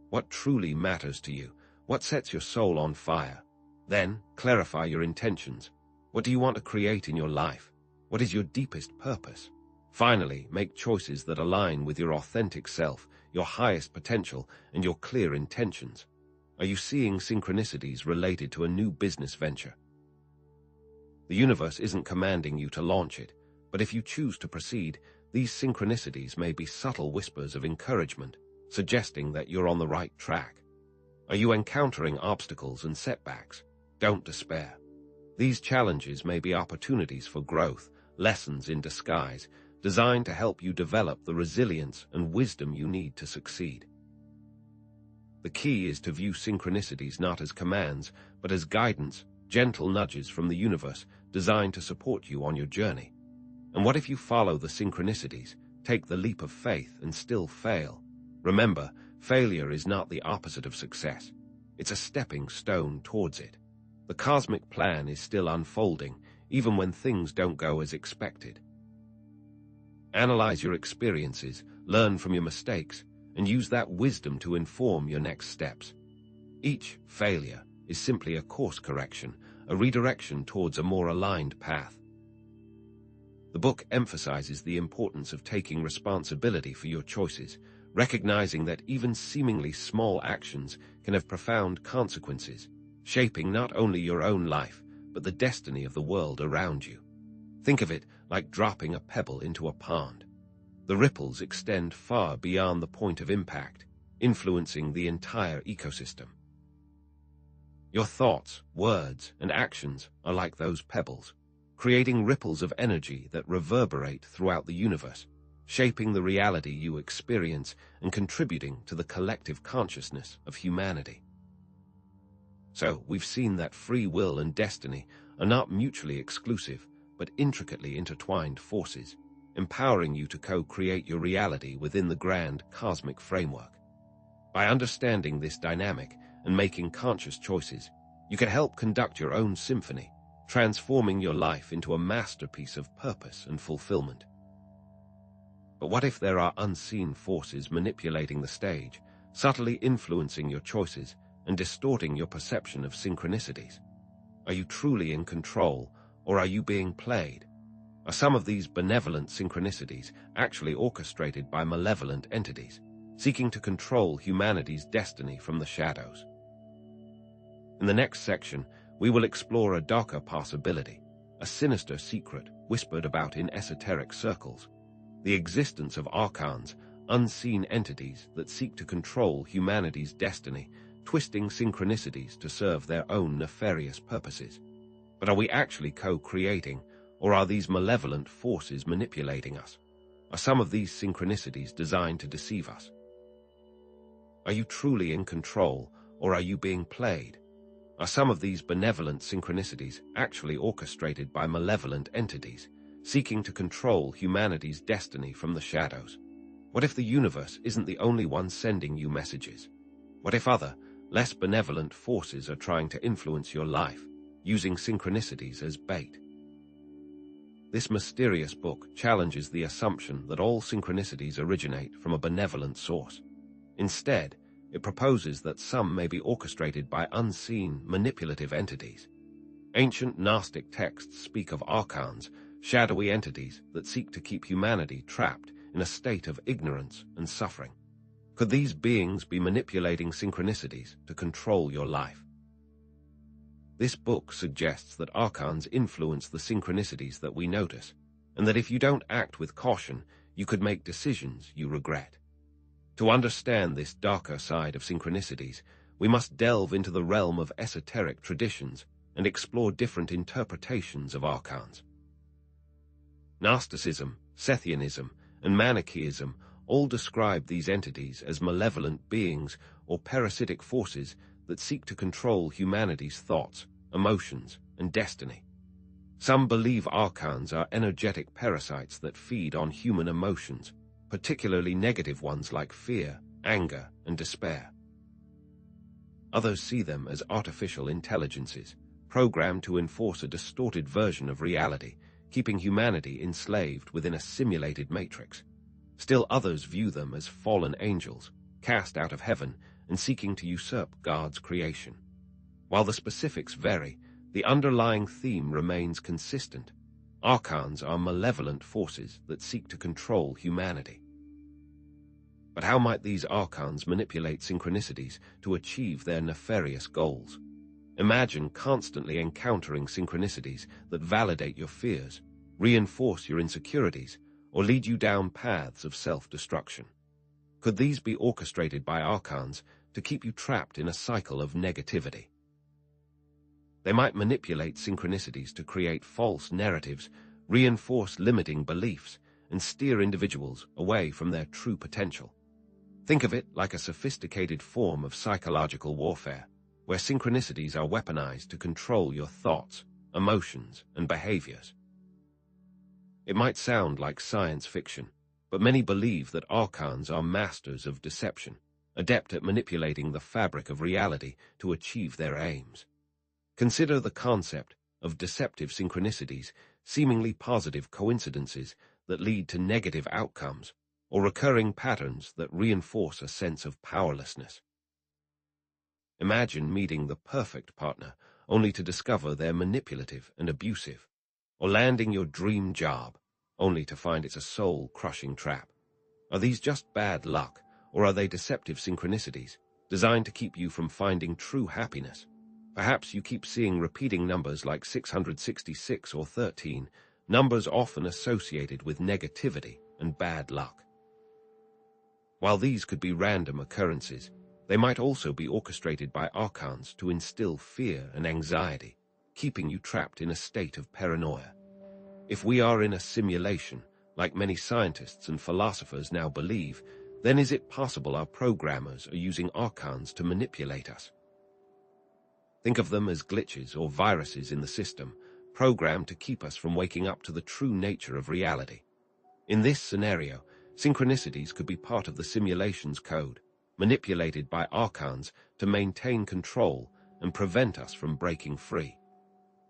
What truly matters to you? What sets your soul on fire? Then, clarify your intentions. What do you want to create in your life? What is your deepest purpose? Finally, make choices that align with your authentic self, your highest potential, and your clear intentions. Are you seeing synchronicities related to a new business venture? The universe isn't commanding you to launch it, but if you choose to proceed, these synchronicities may be subtle whispers of encouragement, suggesting that you're on the right track. Are you encountering obstacles and setbacks? Don't despair. These challenges may be opportunities for growth, lessons in disguise, designed to help you develop the resilience and wisdom you need to succeed. The key is to view synchronicities not as commands, but as guidance, gentle nudges from the universe designed to support you on your journey. And what if you follow the synchronicities, take the leap of faith, and still fail? Remember, failure is not the opposite of success. It's a stepping stone towards it. The cosmic plan is still unfolding, even when things don't go as expected. Analyze your experiences, learn from your mistakes, and use that wisdom to inform your next steps. Each failure is simply a course correction, a redirection towards a more aligned path. The book emphasizes the importance of taking responsibility for your choices, recognizing that even seemingly small actions can have profound consequences, shaping not only your own life, but the destiny of the world around you. Think of it like dropping a pebble into a pond. The ripples extend far beyond the point of impact, influencing the entire ecosystem. Your thoughts, words, and actions are like those pebbles, creating ripples of energy that reverberate throughout the universe, shaping the reality you experience and contributing to the collective consciousness of humanity. So, we've seen that free will and destiny are not mutually exclusive, but intricately intertwined forces, empowering you to co-create your reality within the grand cosmic framework. By understanding this dynamic and making conscious choices, you can help conduct your own symphony, transforming your life into a masterpiece of purpose and fulfillment. But what if there are unseen forces manipulating the stage, subtly influencing your choices and distorting your perception of synchronicities? Are you truly in control, or are you being played? Are some of these benevolent synchronicities actually orchestrated by malevolent entities, seeking to control humanity's destiny from the shadows? In the next section, we will explore a darker possibility, a sinister secret whispered about in esoteric circles, the existence of archons, unseen entities that seek to control humanity's destiny, twisting synchronicities to serve their own nefarious purposes. But are we actually co-creating, or are these malevolent forces manipulating us? Are some of these synchronicities designed to deceive us? Are you truly in control, or are you being played? Are some of these benevolent synchronicities actually orchestrated by malevolent entities, seeking to control humanity's destiny from the shadows? What if the universe isn't the only one sending you messages? What if other, less benevolent forces are trying to influence your life, using synchronicities as bait? This mysterious book challenges the assumption that all synchronicities originate from a benevolent source. Instead, it proposes that some may be orchestrated by unseen, manipulative entities. Ancient Gnostic texts speak of archons, shadowy entities that seek to keep humanity trapped in a state of ignorance and suffering. Could these beings be manipulating synchronicities to control your life? This book suggests that archons influence the synchronicities that we notice, and that if you don't act with caution, you could make decisions you regret. To understand this darker side of synchronicities, we must delve into the realm of esoteric traditions and explore different interpretations of archons. Gnosticism, Sethianism, and Manichaeism all describe these entities as malevolent beings or parasitic forces that seek to control humanity's thoughts, emotions, and destiny. Some believe archons are energetic parasites that feed on human emotions, particularly negative ones like fear, anger, and despair. Others see them as artificial intelligences, programmed to enforce a distorted version of reality, keeping humanity enslaved within a simulated matrix. Still others view them as fallen angels, cast out of heaven and seeking to usurp God's creation. While the specifics vary, the underlying theme remains consistent. Archons are malevolent forces that seek to control humanity. But how might these archons manipulate synchronicities to achieve their nefarious goals? Imagine constantly encountering synchronicities that validate your fears, reinforce your insecurities, or lead you down paths of self-destruction. Could these be orchestrated by archons to keep you trapped in a cycle of negativity? They might manipulate synchronicities to create false narratives, reinforce limiting beliefs, and steer individuals away from their true potential. Think of it like a sophisticated form of psychological warfare, where synchronicities are weaponized to control your thoughts, emotions, and behaviors. It might sound like science fiction, but many believe that archons are masters of deception, adept at manipulating the fabric of reality to achieve their aims. Consider the concept of deceptive synchronicities, seemingly positive coincidences that lead to negative outcomes, or recurring patterns that reinforce a sense of powerlessness. Imagine meeting the perfect partner only to discover they're manipulative and abusive, or landing your dream job only to find it's a soul-crushing trap. Are these just bad luck, or are they deceptive synchronicities designed to keep you from finding true happiness? Perhaps you keep seeing repeating numbers like 666 or 13, numbers often associated with negativity and bad luck. While these could be random occurrences, they might also be orchestrated by archons to instill fear and anxiety, keeping you trapped in a state of paranoia. If we are in a simulation, like many scientists and philosophers now believe, then is it possible our programmers are using archons to manipulate us? Think of them as glitches or viruses in the system, programmed to keep us from waking up to the true nature of reality. In this scenario, synchronicities could be part of the simulation's code, manipulated by archons to maintain control and prevent us from breaking free.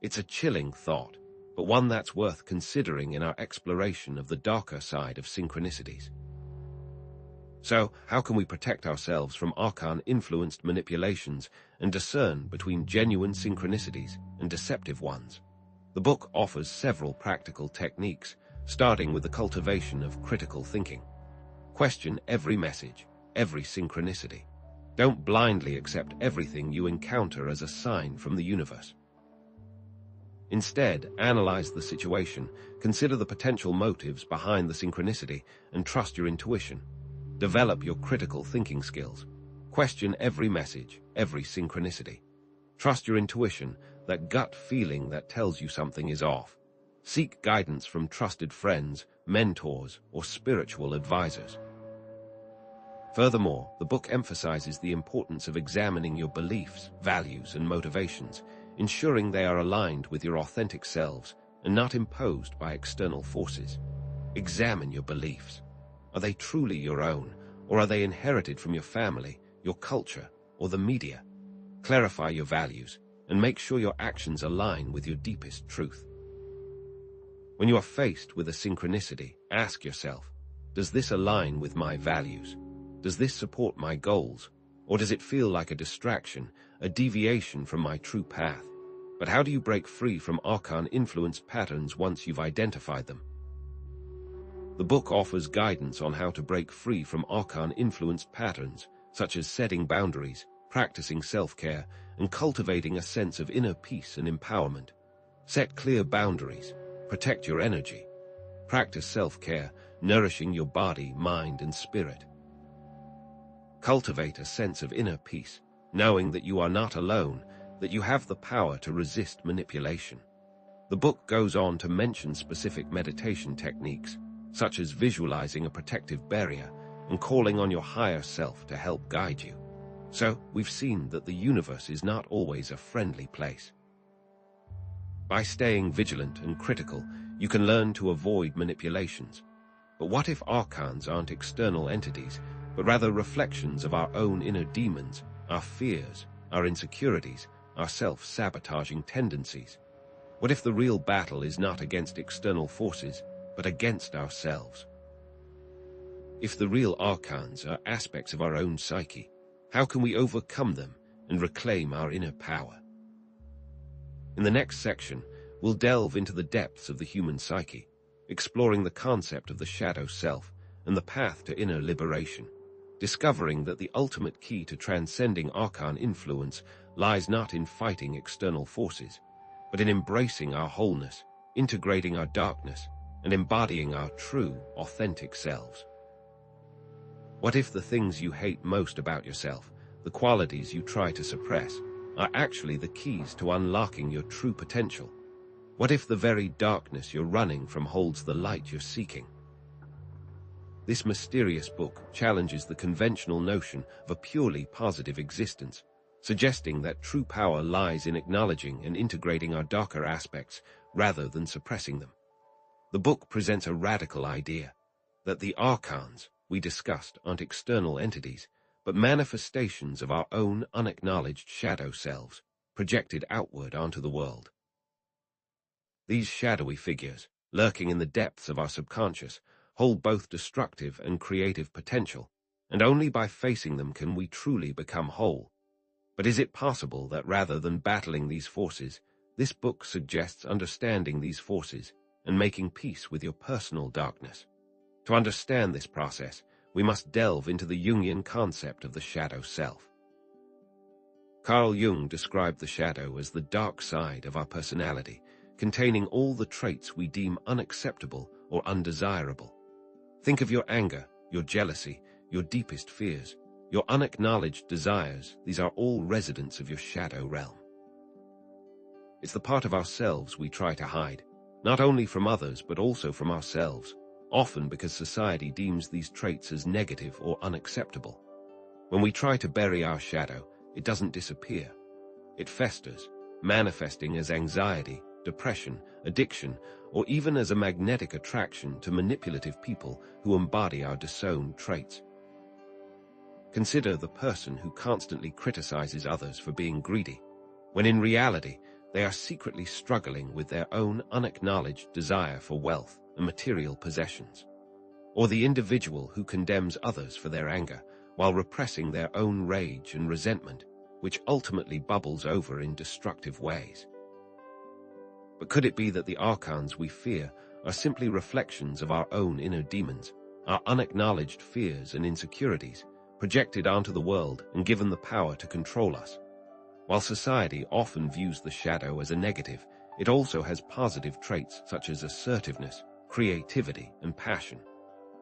It's a chilling thought, but one that's worth considering in our exploration of the darker side of synchronicities. So, how can we protect ourselves from archon-influenced manipulations and discern between genuine synchronicities and deceptive ones? The book offers several practical techniques, starting with the cultivation of critical thinking. Question every message, every synchronicity. Don't blindly accept everything you encounter as a sign from the universe. Instead, analyze the situation, consider the potential motives behind the synchronicity, and trust your intuition. Develop your critical thinking skills. Question every message, every synchronicity. Trust your intuition, that gut feeling that tells you something is off. Seek guidance from trusted friends, mentors, or spiritual advisors. Furthermore, the book emphasizes the importance of examining your beliefs, values, and motivations, ensuring they are aligned with your authentic selves and not imposed by external forces. Examine your beliefs. Are they truly your own, or are they inherited from your family, your culture, or the media? Clarify your values and make sure your actions align with your deepest truth. When you are faced with a synchronicity, ask yourself, does this align with my values? Does this support my goals? Or does it feel like a distraction, a deviation from my true path? But how do you break free from archon-influenced patterns once you've identified them? The book offers guidance on how to break free from archon-influenced patterns, such as setting boundaries, practicing self-care, and cultivating a sense of inner peace and empowerment. Set clear boundaries, protect your energy. Practice self-care, nourishing your body, mind, and spirit. Cultivate a sense of inner peace, knowing that you are not alone, that you have the power to resist manipulation. The book goes on to mention specific meditation techniques, such as visualizing a protective barrier and calling on your higher self to help guide you. So, we've seen that the universe is not always a friendly place. By staying vigilant and critical, you can learn to avoid manipulations. But what if archons aren't external entities, but rather reflections of our own inner demons, our fears, our insecurities, our self-sabotaging tendencies? What if the real battle is not against external forces, but against ourselves? If the real archons are aspects of our own psyche, how can we overcome them and reclaim our inner power? In the next section, we'll delve into the depths of the human psyche, exploring the concept of the shadow self and the path to inner liberation, discovering that the ultimate key to transcending archon influence lies not in fighting external forces, but in embracing our wholeness, integrating our darkness, and embodying our true, authentic selves. What if the things you hate most about yourself, the qualities you try to suppress, are actually the keys to unlocking your true potential? What if the very darkness you're running from holds the light you're seeking? This mysterious book challenges the conventional notion of a purely positive existence, suggesting that true power lies in acknowledging and integrating our darker aspects rather than suppressing them. The book presents a radical idea, that the archons we discussed aren't external entities, but manifestations of our own unacknowledged shadow selves, projected outward onto the world. These shadowy figures, lurking in the depths of our subconscious, hold both destructive and creative potential, and only by facing them can we truly become whole. But is it possible that rather than battling these forces, this book suggests understanding these forces and making peace with your personal darkness? To understand this process, we must delve into the Jungian concept of the shadow self. Carl Jung described the shadow as the dark side of our personality, containing all the traits we deem unacceptable or undesirable. Think of your anger, your jealousy, your deepest fears, your unacknowledged desires. These are all residents of your shadow realm. It's the part of ourselves we try to hide, not only from others but also from ourselves, often because society deems these traits as negative or unacceptable. When we try to bury our shadow, it doesn't disappear. It festers, manifesting as anxiety, depression, addiction, or even as a magnetic attraction to manipulative people who embody our disowned traits. Consider the person who constantly criticizes others for being greedy, when in reality they are secretly struggling with their own unacknowledged desire for wealth and material possessions. or the individual who condemns others for their anger while repressing their own rage and resentment, which ultimately bubbles over in destructive ways. But could it be that the archons we fear are simply reflections of our own inner demons, our unacknowledged fears and insecurities, projected onto the world and given the power to control us? While society often views the shadow as a negative, it also has positive traits such as assertiveness, creativity, and passion.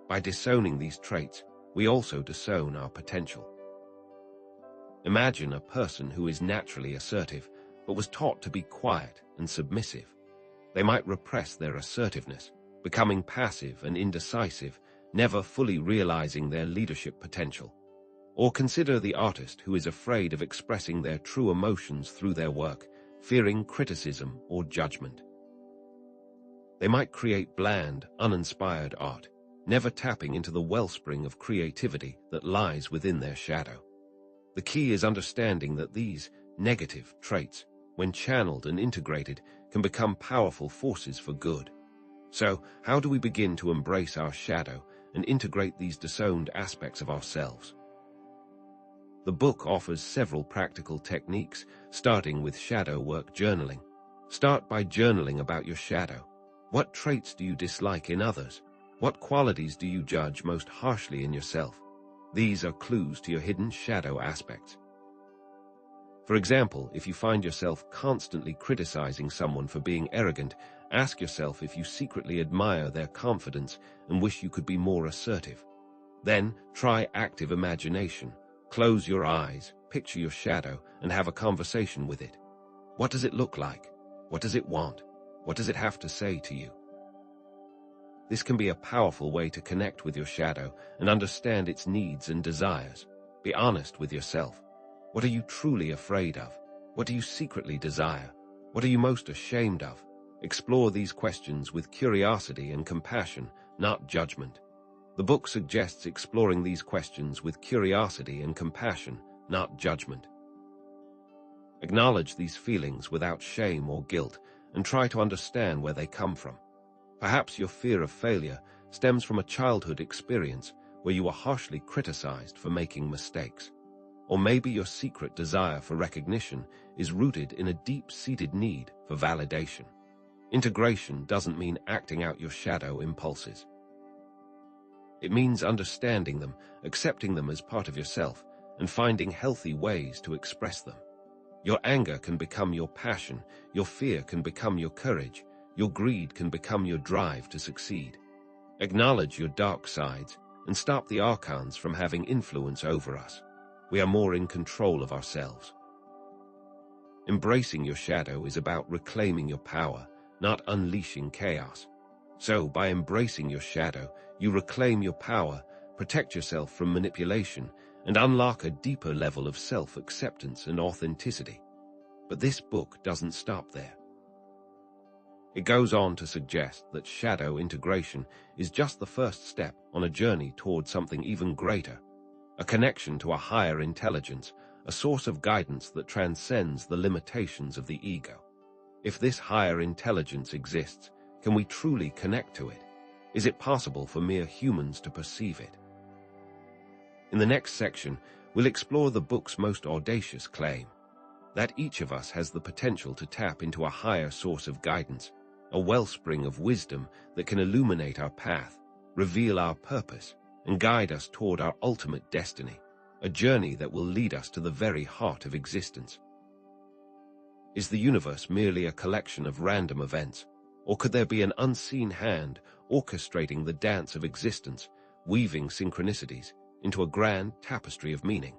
By disowning these traits, we also disown our potential. Imagine a person who is naturally assertive, but was taught to be quiet and submissive. They might repress their assertiveness, becoming passive and indecisive, never fully realizing their leadership potential. Or consider the artist who is afraid of expressing their true emotions through their work, fearing criticism or judgment. They might create bland, uninspired art, never tapping into the wellspring of creativity that lies within their shadow. The key is understanding that these negative traits, when channeled and integrated, can become powerful forces for good. So, how do we begin to embrace our shadow and integrate these disowned aspects of ourselves? The book offers several practical techniques, starting with shadow work journaling. Start by journaling about your shadow. What traits do you dislike in others? What qualities do you judge most harshly in yourself? These are clues to your hidden shadow aspects. For example, if you find yourself constantly criticizing someone for being arrogant, ask yourself if you secretly admire their confidence and wish you could be more assertive. Then, try active imagination. Close your eyes, picture your shadow, and have a conversation with it. What does it look like? What does it want? What does it have to say to you? This can be a powerful way to connect with your shadow and understand its needs and desires. Be honest with yourself. What are you truly afraid of? What do you secretly desire? What are you most ashamed of? Explore these questions with curiosity and compassion, not judgment. The book suggests exploring these questions with curiosity and compassion, not judgment. Acknowledge these feelings without shame or guilt and try to understand where they come from. Perhaps your fear of failure stems from a childhood experience where you were harshly criticized for making mistakes. Or maybe your secret desire for recognition is rooted in a deep-seated need for validation. Integration doesn't mean acting out your shadow impulses. It means understanding them, accepting them as part of yourself, and finding healthy ways to express them. Your anger can become your passion, your fear can become your courage, your greed can become your drive to succeed. Acknowledge your dark sides and stop the archons from having influence over us. We are more in control of ourselves. Embracing your shadow is about reclaiming your power, not unleashing chaos. So, by embracing your shadow, you reclaim your power, protect yourself from manipulation, and unlock a deeper level of self-acceptance and authenticity. But this book doesn't stop there. It goes on to suggest that shadow integration is just the first step on a journey toward something even greater, a connection to a higher intelligence, a source of guidance that transcends the limitations of the ego. If this higher intelligence exists, can we truly connect to it? Is it possible for mere humans to perceive it? In the next section, we'll explore the book's most audacious claim, that each of us has the potential to tap into a higher source of guidance, a wellspring of wisdom that can illuminate our path, reveal our purpose, and guide us toward our ultimate destiny, a journey that will lead us to the very heart of existence. Is the universe merely a collection of random events, or could there be an unseen hand orchestrating the dance of existence, weaving synchronicities into a grand tapestry of meaning?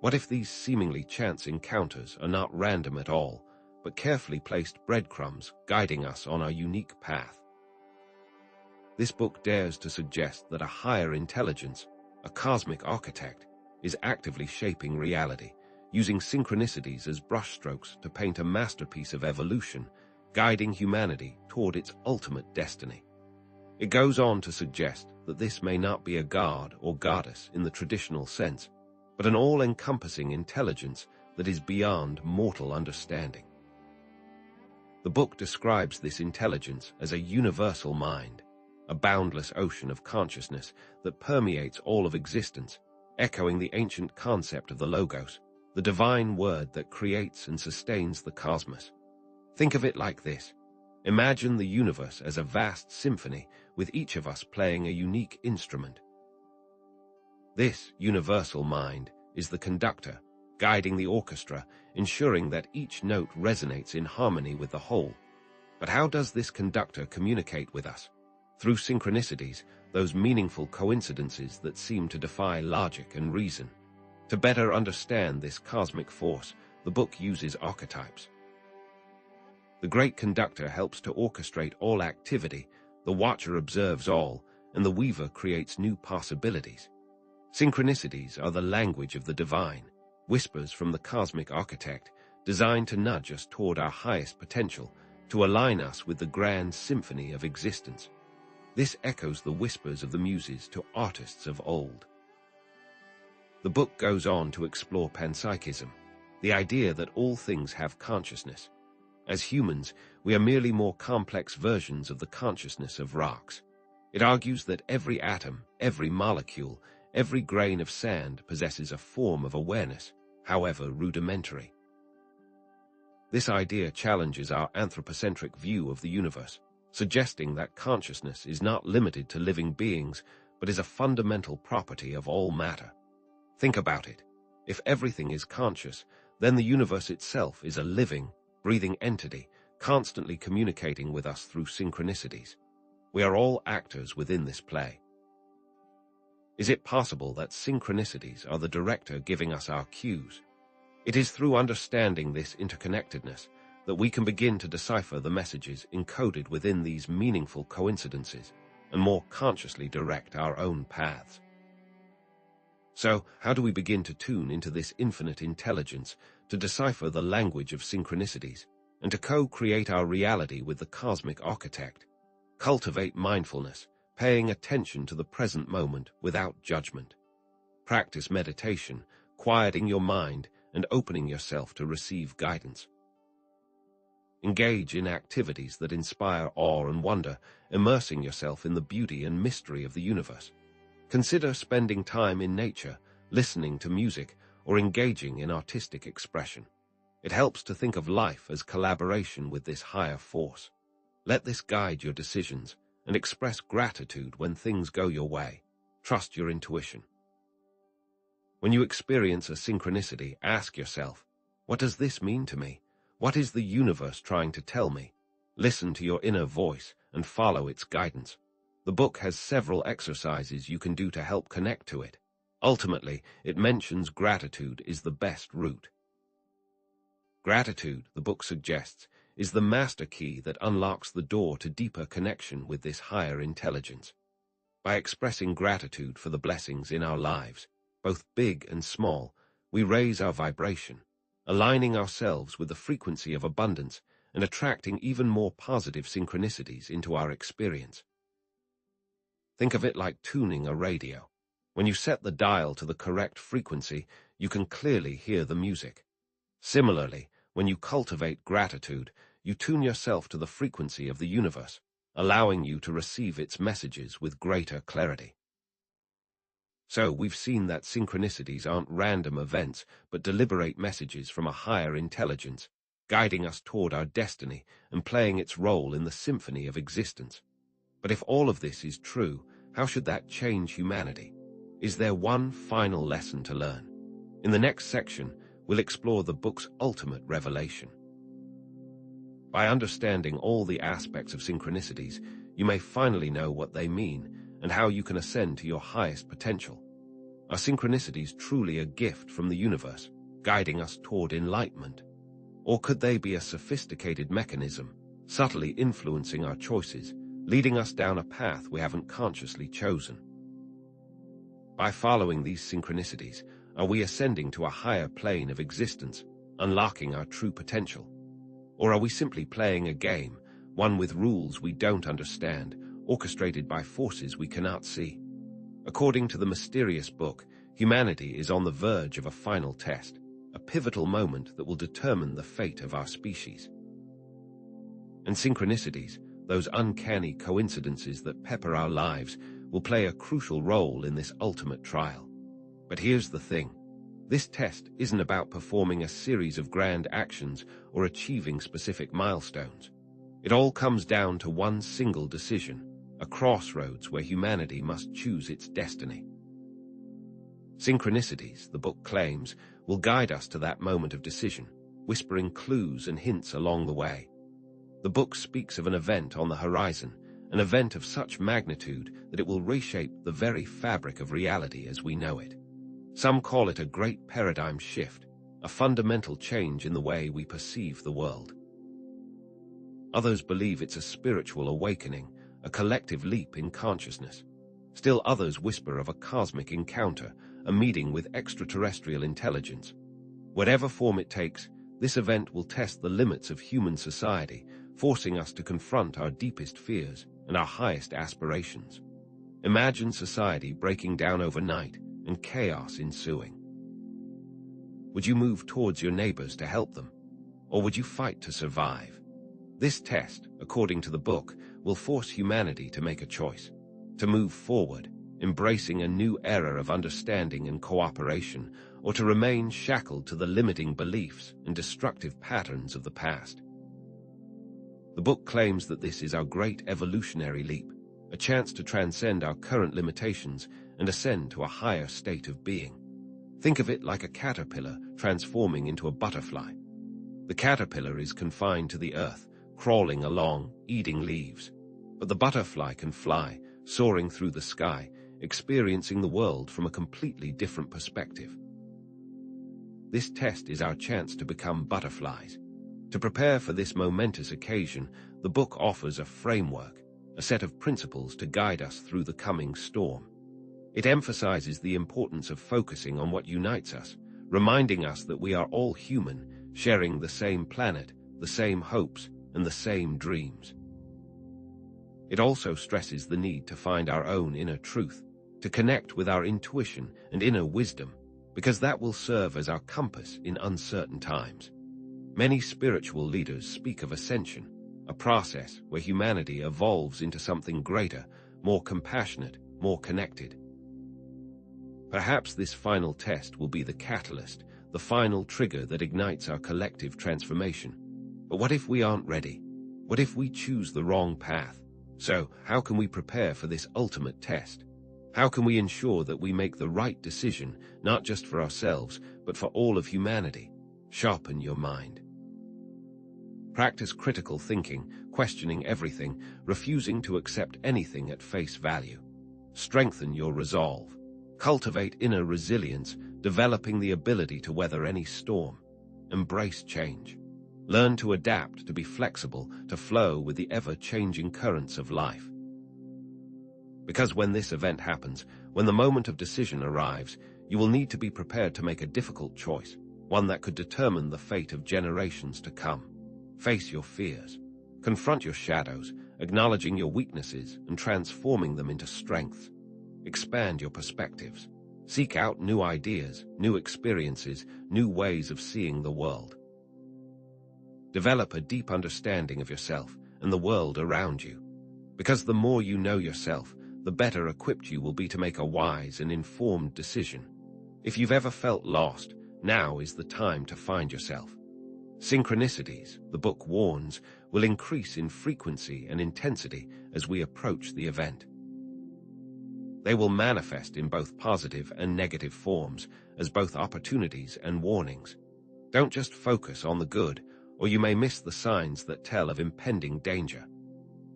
What if these seemingly chance encounters are not random at all, but carefully placed breadcrumbs guiding us on our unique path? This book dares to suggest that a higher intelligence, a cosmic architect, is actively shaping reality, using synchronicities as brushstrokes to paint a masterpiece of evolution, guiding humanity toward its ultimate destiny. It goes on to suggest that this may not be a god or goddess in the traditional sense, but an all-encompassing intelligence that is beyond mortal understanding. The book describes this intelligence as a universal mind, a boundless ocean of consciousness that permeates all of existence, echoing the ancient concept of the Logos, the divine word that creates and sustains the cosmos. Think of it like this. Imagine the universe as a vast symphony, with each of us playing a unique instrument. This universal mind is the conductor, guiding the orchestra, ensuring that each note resonates in harmony with the whole. But how does this conductor communicate with us? Through synchronicities, those meaningful coincidences that seem to defy logic and reason. To better understand this cosmic force, the book uses archetypes. The great conductor helps to orchestrate all activity, the watcher observes all, and the weaver creates new possibilities. Synchronicities are the language of the divine, whispers from the cosmic architect, designed to nudge us toward our highest potential, to align us with the grand symphony of existence. This echoes the whispers of the muses to artists of old. The book goes on to explore panpsychism, the idea that all things have consciousness. As humans, we are merely more complex versions of the consciousness of rocks. It argues that every atom, every molecule, every grain of sand possesses a form of awareness, however rudimentary. This idea challenges our anthropocentric view of the universe, suggesting that consciousness is not limited to living beings, but is a fundamental property of all matter. Think about it. If everything is conscious, then the universe itself is a living, breathing entity, constantly communicating with us through synchronicities. We are all actors within this play. Is it possible that synchronicities are the director giving us our cues? It is through understanding this interconnectedness that we can begin to decipher the messages encoded within these meaningful coincidences and more consciously direct our own paths. So, how do we begin to tune into this infinite intelligence, to decipher the language of synchronicities, and to co-create our reality with the cosmic architect? Cultivate mindfulness, paying attention to the present moment without judgment. Practice meditation, quieting your mind and opening yourself to receive guidance. Engage in activities that inspire awe and wonder, immersing yourself in the beauty and mystery of the universe. Consider spending time in nature, listening to music, or engaging in artistic expression. It helps to think of life as collaboration with this higher force. Let this guide your decisions and express gratitude when things go your way. Trust your intuition. When you experience a synchronicity, ask yourself, what does this mean to me? What is the universe trying to tell me? Listen to your inner voice and follow its guidance. The book has several exercises you can do to help connect to it. Ultimately, it mentions gratitude is the best route. Gratitude, the book suggests, is the master key that unlocks the door to deeper connection with this higher intelligence. By expressing gratitude for the blessings in our lives, both big and small, we raise our vibration, aligning ourselves with the frequency of abundance and attracting even more positive synchronicities into our experience. Think of it like tuning a radio. When you set the dial to the correct frequency, you can clearly hear the music. Similarly, when you cultivate gratitude, you tune yourself to the frequency of the universe, allowing you to receive its messages with greater clarity. So, we've seen that synchronicities aren't random events, but deliberate messages from a higher intelligence, guiding us toward our destiny and playing its role in the symphony of existence. But if all of this is true, how should that change humanity? Is there one final lesson to learn? In the next section, we'll explore the book's ultimate revelation. By understanding all the aspects of synchronicities, you may finally know what they mean and how you can ascend to your highest potential. Are synchronicities truly a gift from the universe, guiding us toward enlightenment? Or could they be a sophisticated mechanism, subtly influencing our choices, leading us down a path we haven't consciously chosen? By following these synchronicities, are we ascending to a higher plane of existence, unlocking our true potential? Or are we simply playing a game, one with rules we don't understand, orchestrated by forces we cannot see? According to the mysterious book, humanity is on the verge of a final test, a pivotal moment that will determine the fate of our species. And synchronicities, those uncanny coincidences that pepper our lives, will play a crucial role in this ultimate trial. But here's the thing. This test isn't about performing a series of grand actions or achieving specific milestones. It all comes down to one single decision, a crossroads where humanity must choose its destiny. Synchronicities, the book claims, will guide us to that moment of decision, whispering clues and hints along the way. The book speaks of an event on the horizon, an event of such magnitude that it will reshape the very fabric of reality as we know it. Some call it a great paradigm shift, a fundamental change in the way we perceive the world. Others believe it's a spiritual awakening, a collective leap in consciousness. Still others whisper of a cosmic encounter, a meeting with extraterrestrial intelligence. Whatever form it takes, this event will test the limits of human society, forcing us to confront our deepest fears and our highest aspirations. Imagine society breaking down overnight and chaos ensuing. Would you move towards your neighbors to help them, or would you fight to survive? This test, according to the book, will force humanity to make a choice, to move forward, embracing a new era of understanding and cooperation, or to remain shackled to the limiting beliefs and destructive patterns of the past. The book claims that this is our great evolutionary leap, a chance to transcend our current limitations and ascend to a higher state of being. Think of it like a caterpillar transforming into a butterfly. The caterpillar is confined to the earth, crawling along, eating leaves. But the butterfly can fly, soaring through the sky, experiencing the world from a completely different perspective. This test is our chance to become butterflies. To prepare for this momentous occasion, the book offers a framework, a set of principles to guide us through the coming storm. It emphasizes the importance of focusing on what unites us, reminding us that we are all human, sharing the same planet, the same hopes, and the same dreams. It also stresses the need to find our own inner truth, to connect with our intuition and inner wisdom, because that will serve as our compass in uncertain times. Many spiritual leaders speak of ascension, a process where humanity evolves into something greater, more compassionate, more connected. Perhaps this final test will be the catalyst, the final trigger that ignites our collective transformation. But what if we aren't ready? What if we choose the wrong path? So, how can we prepare for this ultimate test? How can we ensure that we make the right decision, not just for ourselves, but for all of humanity? Sharpen your mind. Practice critical thinking, questioning everything, refusing to accept anything at face value. Strengthen your resolve. Cultivate inner resilience, developing the ability to weather any storm. Embrace change. Learn to adapt, to be flexible, to flow with the ever-changing currents of life. Because when this event happens, when the moment of decision arrives, you will need to be prepared to make a difficult choice, one that could determine the fate of generations to come. Face your fears. Confront your shadows, acknowledging your weaknesses and transforming them into strengths. Expand your perspectives. Seek out new ideas, new experiences, new ways of seeing the world. Develop a deep understanding of yourself and the world around you. Because the more you know yourself, the better equipped you will be to make a wise and informed decision. If you've ever felt lost, now is the time to find yourself. Synchronicities, the book warns, will increase in frequency and intensity as we approach the event. They will manifest in both positive and negative forms, as both opportunities and warnings. Don't just focus on the good, or you may miss the signs that tell of impending danger.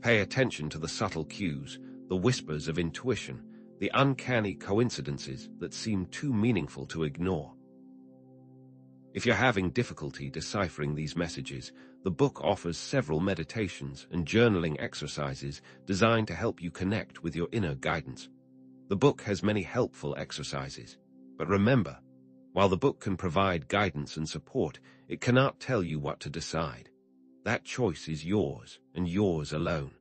Pay attention to the subtle cues, the whispers of intuition, the uncanny coincidences that seem too meaningful to ignore. If you're having difficulty deciphering these messages, the book offers several meditations and journaling exercises designed to help you connect with your inner guidance. The book has many helpful exercises, but remember, while the book can provide guidance and support, it cannot tell you what to decide. That choice is yours, and yours alone.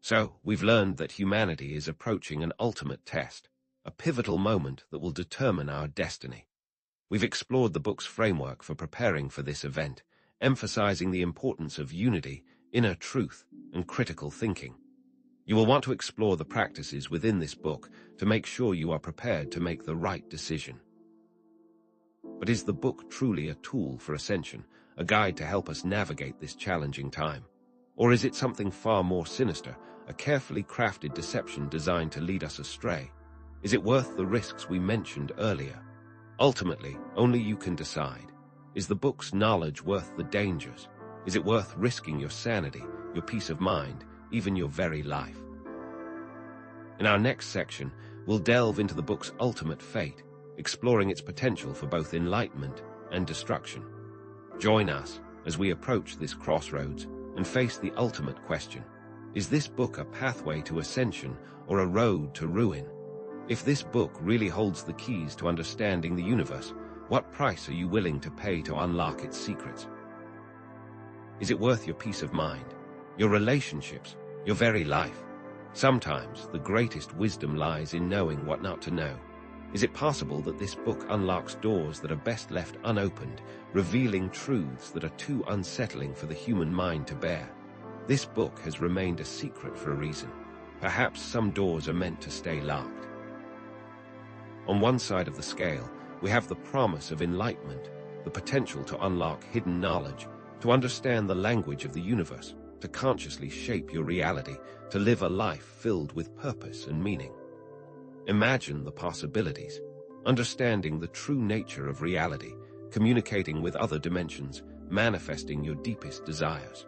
So, we've learned that humanity is approaching an ultimate test, a pivotal moment that will determine our destiny. We've explored the book's framework for preparing for this event, emphasizing the importance of unity, inner truth, and critical thinking. You will want to explore the practices within this book to make sure you are prepared to make the right decision. But is the book truly a tool for ascension, a guide to help us navigate this challenging time? Or is it something far more sinister, a carefully crafted deception designed to lead us astray? Is it worth the risks we mentioned earlier? Ultimately, only you can decide. Is the book's knowledge worth the dangers? Is it worth risking your sanity, your peace of mind, even your very life? In our next section, we'll delve into the book's ultimate fate, exploring its potential for both enlightenment and destruction. Join us as we approach this crossroads and face the ultimate question. Is this book a pathway to ascension or a road to ruin? If this book really holds the keys to understanding the universe, what price are you willing to pay to unlock its secrets? Is it worth your peace of mind, your relationships, your very life? Sometimes the greatest wisdom lies in knowing what not to know. Is it possible that this book unlocks doors that are best left unopened, revealing truths that are too unsettling for the human mind to bear? This book has remained a secret for a reason. Perhaps some doors are meant to stay locked. On one side of the scale, we have the promise of enlightenment, the potential to unlock hidden knowledge, to understand the language of the universe, to consciously shape your reality, to live a life filled with purpose and meaning. Imagine the possibilities, understanding the true nature of reality, communicating with other dimensions, manifesting your deepest desires.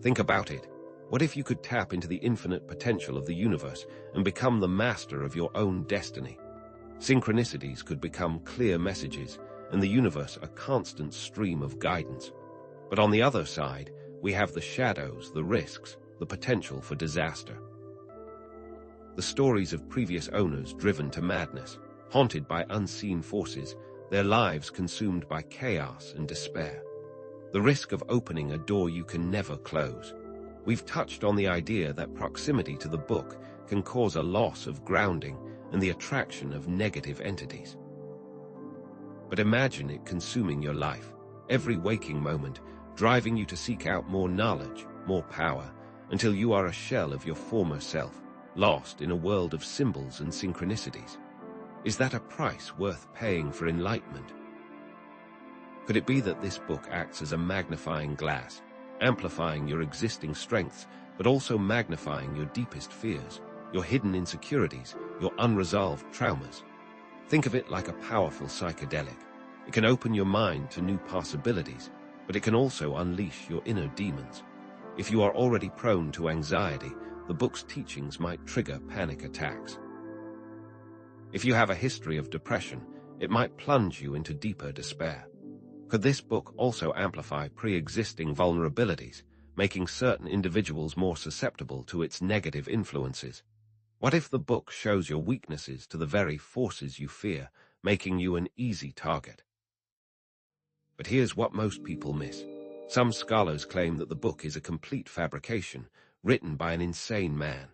Think about it. What if you could tap into the infinite potential of the universe and become the master of your own destiny? Synchronicities could become clear messages, and the universe a constant stream of guidance. But on the other side, we have the shadows, the risks, the potential for disaster. The stories of previous owners driven to madness, haunted by unseen forces, their lives consumed by chaos and despair. The risk of opening a door you can never close. We've touched on the idea that proximity to the book can cause a loss of grounding and the attraction of negative entities. But imagine it consuming your life, every waking moment, driving you to seek out more knowledge, more power, until you are a shell of your former self, lost in a world of symbols and synchronicities. Is that a price worth paying for enlightenment? Could it be that this book acts as a magnifying glass, amplifying your existing strengths, but also magnifying your deepest fears, your hidden insecurities, your unresolved traumas? Think of it like a powerful psychedelic. It can open your mind to new possibilities, but it can also unleash your inner demons. If you are already prone to anxiety, the book's teachings might trigger panic attacks. If you have a history of depression, it might plunge you into deeper despair. Could this book also amplify pre-existing vulnerabilities, making certain individuals more susceptible to its negative influences? What if the book shows your weaknesses to the very forces you fear, making you an easy target? But here's what most people miss. Some scholars claim that the book is a complete fabrication, written by an insane man.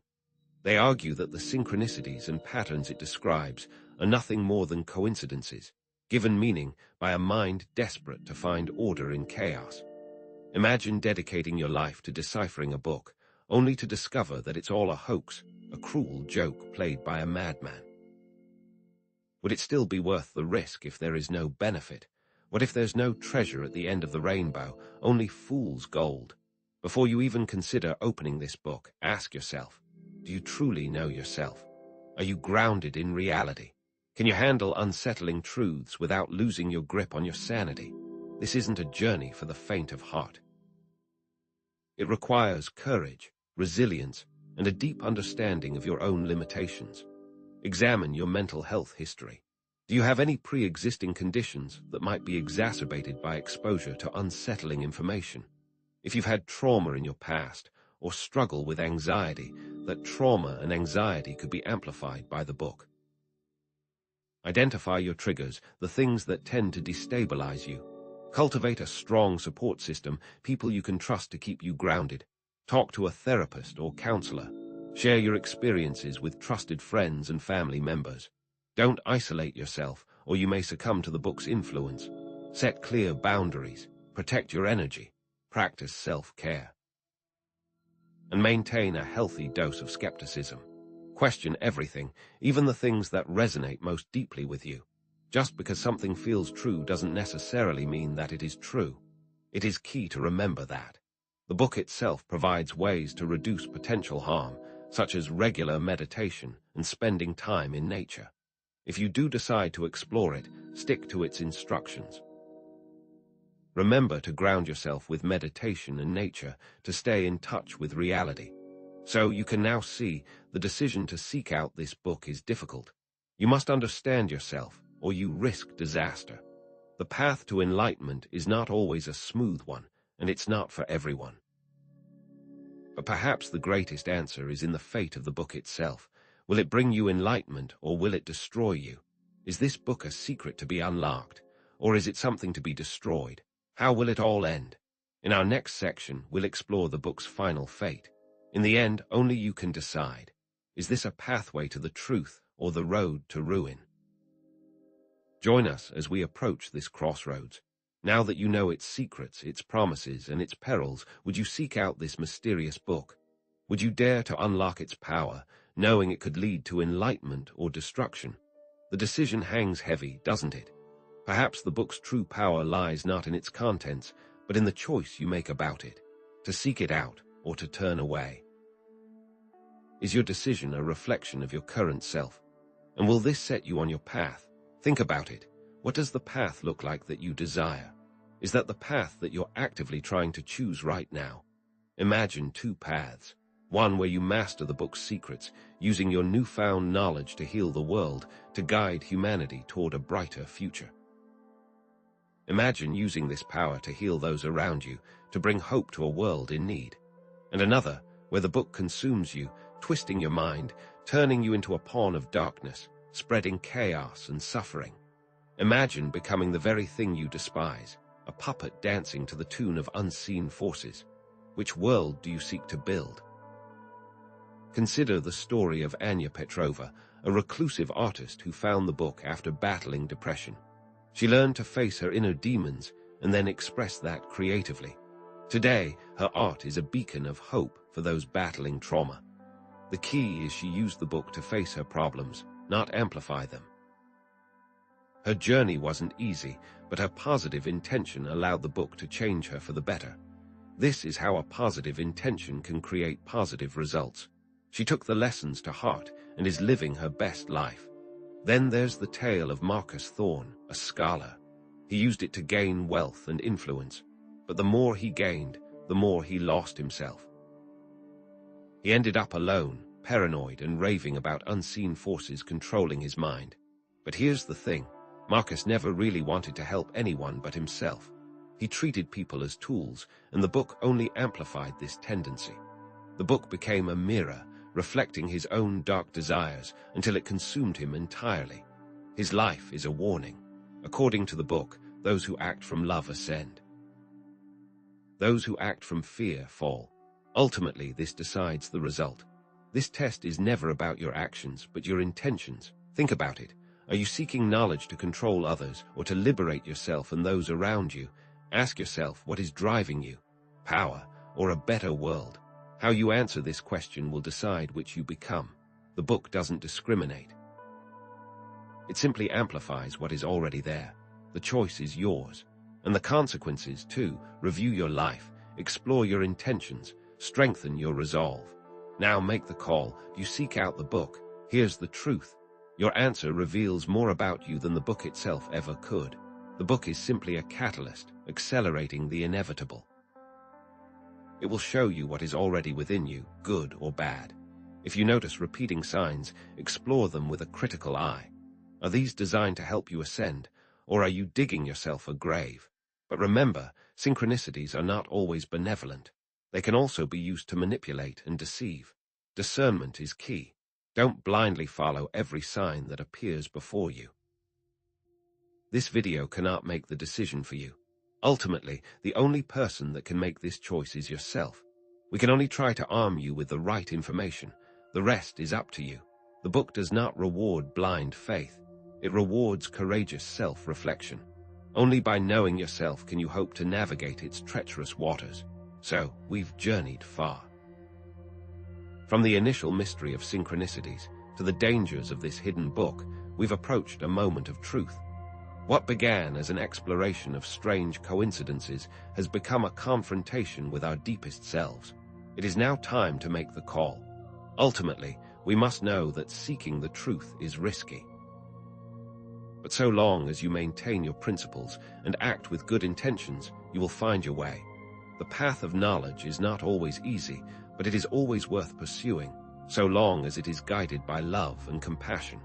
They argue that the synchronicities and patterns it describes are nothing more than coincidences, given meaning by a mind desperate to find order in chaos. Imagine dedicating your life to deciphering a book, only to discover that it's all a hoax, a cruel joke played by a madman. Would it still be worth the risk if there is no benefit? What if there's no treasure at the end of the rainbow, only fool's gold? Before you even consider opening this book, ask yourself, do you truly know yourself? Are you grounded in reality? Can you handle unsettling truths without losing your grip on your sanity? This isn't a journey for the faint of heart. It requires courage, resilience, and a deep understanding of your own limitations. Examine your mental health history. Do you have any pre-existing conditions that might be exacerbated by exposure to unsettling information? If you've had trauma in your past or struggle with anxiety, that trauma and anxiety could be amplified by the book. Identify your triggers, the things that tend to destabilize you. Cultivate a strong support system, people you can trust to keep you grounded. Talk to a therapist or counselor. Share your experiences with trusted friends and family members. Don't isolate yourself, or you may succumb to the book's influence. Set clear boundaries. Protect your energy. practice self-care, and maintain a healthy dose of skepticism. Question everything, even the things that resonate most deeply with you. Just because something feels true doesn't necessarily mean that it is true. It is key to remember that. The book itself provides ways to reduce potential harm, such as regular meditation and spending time in nature. If you do decide to explore it, stick to its instructions. Remember to ground yourself with meditation and nature to stay in touch with reality. So you can now see the decision to seek out this book is difficult. You must understand yourself, or you risk disaster. The path to enlightenment is not always a smooth one, and it's not for everyone. But perhaps the greatest answer is in the fate of the book itself. Will it bring you enlightenment, or will it destroy you? Is this book a secret to be unlocked, or is it something to be destroyed? How will it all end? In our next section, we'll explore the book's final fate. In the end, only you can decide. Is this a pathway to the truth or the road to ruin? Join us as we approach this crossroads. Now that you know its secrets, its promises, and its perils, would you seek out this mysterious book? Would you dare to unlock its power, knowing it could lead to enlightenment or destruction? The decision hangs heavy, doesn't it? Perhaps the book's true power lies not in its contents, but in the choice you make about it, to seek it out or to turn away. Is your decision a reflection of your current self? And will this set you on your path? Think about it. What does the path look like that you desire? Is that the path that you're actively trying to choose right now? Imagine two paths. One where you master the book's secrets, using your newfound knowledge to heal the world, to guide humanity toward a brighter future. Imagine using this power to heal those around you, to bring hope to a world in need. And another, where the book consumes you, twisting your mind, turning you into a pawn of darkness, spreading chaos and suffering. Imagine becoming the very thing you despise, a puppet dancing to the tune of unseen forces. Which world do you seek to build? Consider the story of Anya Petrova, a reclusive artist who found the book after battling depression. She learned to face her inner demons and then express that creatively. Today, her art is a beacon of hope for those battling trauma. The key is she used the book to face her problems, not amplify them. Her journey wasn't easy, but her positive intention allowed the book to change her for the better. This is how a positive intention can create positive results. She took the lessons to heart and is living her best life. Then there's the tale of Marcus Thorne, a scholar. He used it to gain wealth and influence, but the more he gained, the more he lost himself. He ended up alone, paranoid and raving about unseen forces controlling his mind. But here's the thing, Marcus never really wanted to help anyone but himself. He treated people as tools, and the book only amplified this tendency. The book became a mirror, reflecting his own dark desires until it consumed him entirely. His life is a warning. According to the book, those who act from love ascend. Those who act from fear fall. Ultimately, this decides the result. This test is never about your actions, but your intentions. Think about it. Are you seeking knowledge to control others or to liberate yourself and those around you? Ask yourself, what is driving you? Power or a better world? How you answer this question will decide which you become. The book doesn't discriminate. It simply amplifies what is already there. The choice is yours. And the consequences, too. Review your life, explore your intentions, strengthen your resolve. Now make the call. You seek out the book. Here's the truth. Your answer reveals more about you than the book itself ever could. The book is simply a catalyst, accelerating the inevitable. It will show you what is already within you, good or bad. If you notice repeating signs, explore them with a critical eye. Are these designed to help you ascend, or are you digging yourself a grave? But remember, synchronicities are not always benevolent. They can also be used to manipulate and deceive. Discernment is key. Don't blindly follow every sign that appears before you. This video cannot make the decision for you. Ultimately, the only person that can make this choice is yourself. We can only try to arm you with the right information. The rest is up to you. The book does not reward blind faith. It rewards courageous self-reflection. Only by knowing yourself can you hope to navigate its treacherous waters. So, we've journeyed far. From the initial mystery of synchronicities to the dangers of this hidden book, we've approached a moment of truth. What began as an exploration of strange coincidences has become a confrontation with our deepest selves. It is now time to make the call. Ultimately, we must know that seeking the truth is risky. But so long as you maintain your principles and act with good intentions, you will find your way. The path of knowledge is not always easy, but it is always worth pursuing, so long as it is guided by love and compassion.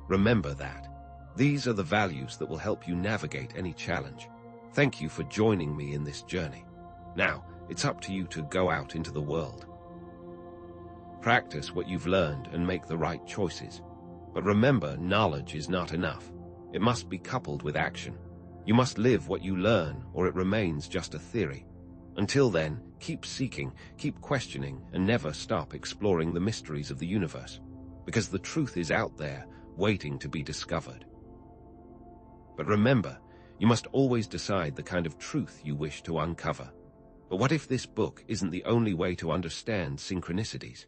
Remember that. These are the values that will help you navigate any challenge. Thank you for joining me in this journey. Now, it's up to you to go out into the world. Practice what you've learned and make the right choices. But remember, knowledge is not enough. It must be coupled with action. You must live what you learn, or it remains just a theory. Until then, keep seeking, keep questioning, and never stop exploring the mysteries of the universe, because the truth is out there, waiting to be discovered. But remember, you must always decide the kind of truth you wish to uncover. But what if this book isn't the only way to understand synchronicities?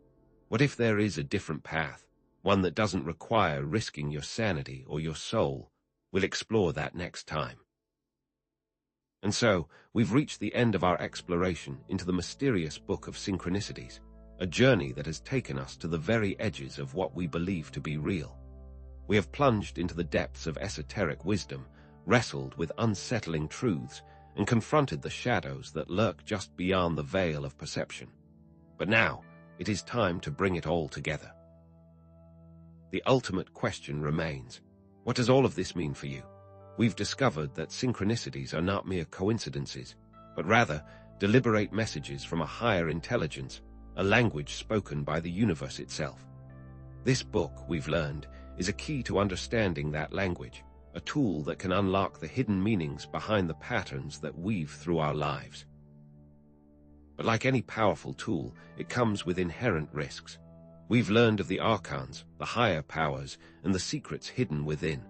What if there is a different path, one that doesn't require risking your sanity or your soul? We'll explore that next time. And so, we've reached the end of our exploration into the mysterious book of synchronicities, a journey that has taken us to the very edges of what we believe to be real. We have plunged into the depths of esoteric wisdom, wrestled with unsettling truths, and confronted the shadows that lurk just beyond the veil of perception. But now, it is time to bring it all together. The ultimate question remains: what does all of this mean for you? We've discovered that synchronicities are not mere coincidences, but rather deliberate messages from a higher intelligence, a language spoken by the universe itself. This book, we've learned, is a key to understanding that language, a tool that can unlock the hidden meanings behind the patterns that weave through our lives. But like any powerful tool, it comes with inherent risks. We've learned of the archons, the higher powers, and the secrets hidden within.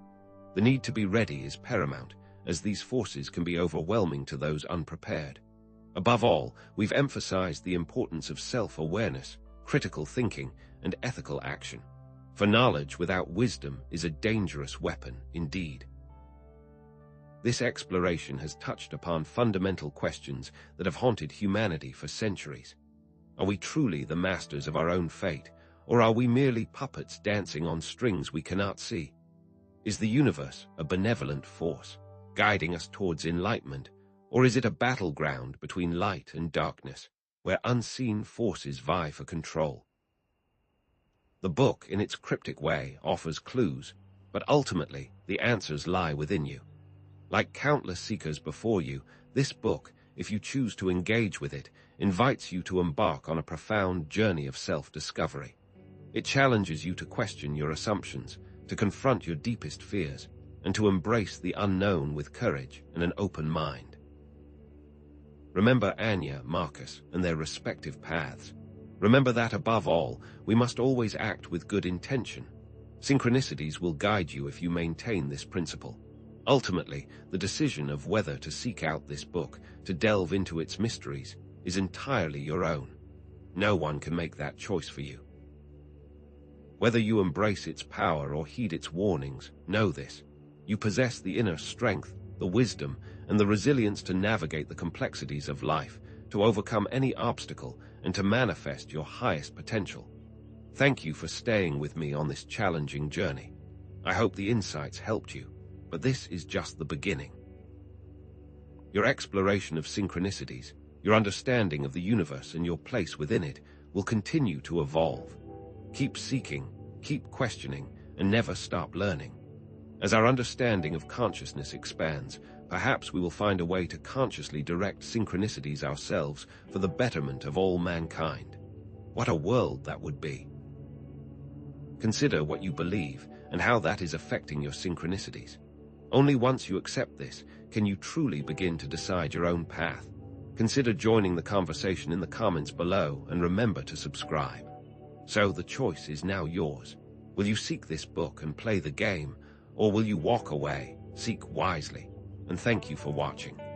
The need to be ready is paramount, as these forces can be overwhelming to those unprepared. Above all, we've emphasized the importance of self-awareness, critical thinking, and ethical action. For knowledge without wisdom is a dangerous weapon indeed. This exploration has touched upon fundamental questions that have haunted humanity for centuries. Are we truly the masters of our own fate, or are we merely puppets dancing on strings we cannot see? Is the universe a benevolent force, guiding us towards enlightenment, or is it a battleground between light and darkness, where unseen forces vie for control? The book, in its cryptic way, offers clues, but ultimately, the answers lie within you. Like countless seekers before you, this book, if you choose to engage with it, invites you to embark on a profound journey of self-discovery. It challenges you to question your assumptions, to confront your deepest fears, and to embrace the unknown with courage and an open mind. Remember Anya, Marcus, and their respective paths. Remember that above all, we must always act with good intention. Synchronicities will guide you if you maintain this principle. Ultimately, the decision of whether to seek out this book, to delve into its mysteries, is entirely your own. No one can make that choice for you. Whether you embrace its power or heed its warnings, know this: you possess the inner strength, the wisdom, and the resilience to navigate the complexities of life, to overcome any obstacle, and to manifest your highest potential. Thank you for staying with me on this challenging journey. I hope the insights helped you, but this is just the beginning. Your exploration of synchronicities, your understanding of the universe and your place within it, will continue to evolve. Keep seeking, keep questioning, and never stop learning. As our understanding of consciousness expands, perhaps we will find a way to consciously direct synchronicities ourselves for the betterment of all mankind. What a world that would be! Consider what you believe and how that is affecting your synchronicities. Only once you accept this can you truly begin to decide your own path. Consider joining the conversation in the comments below, and remember to subscribe. So the choice is now yours. Will you seek this book and play the game, or will you walk away, seek wisely, and and thank you for watching.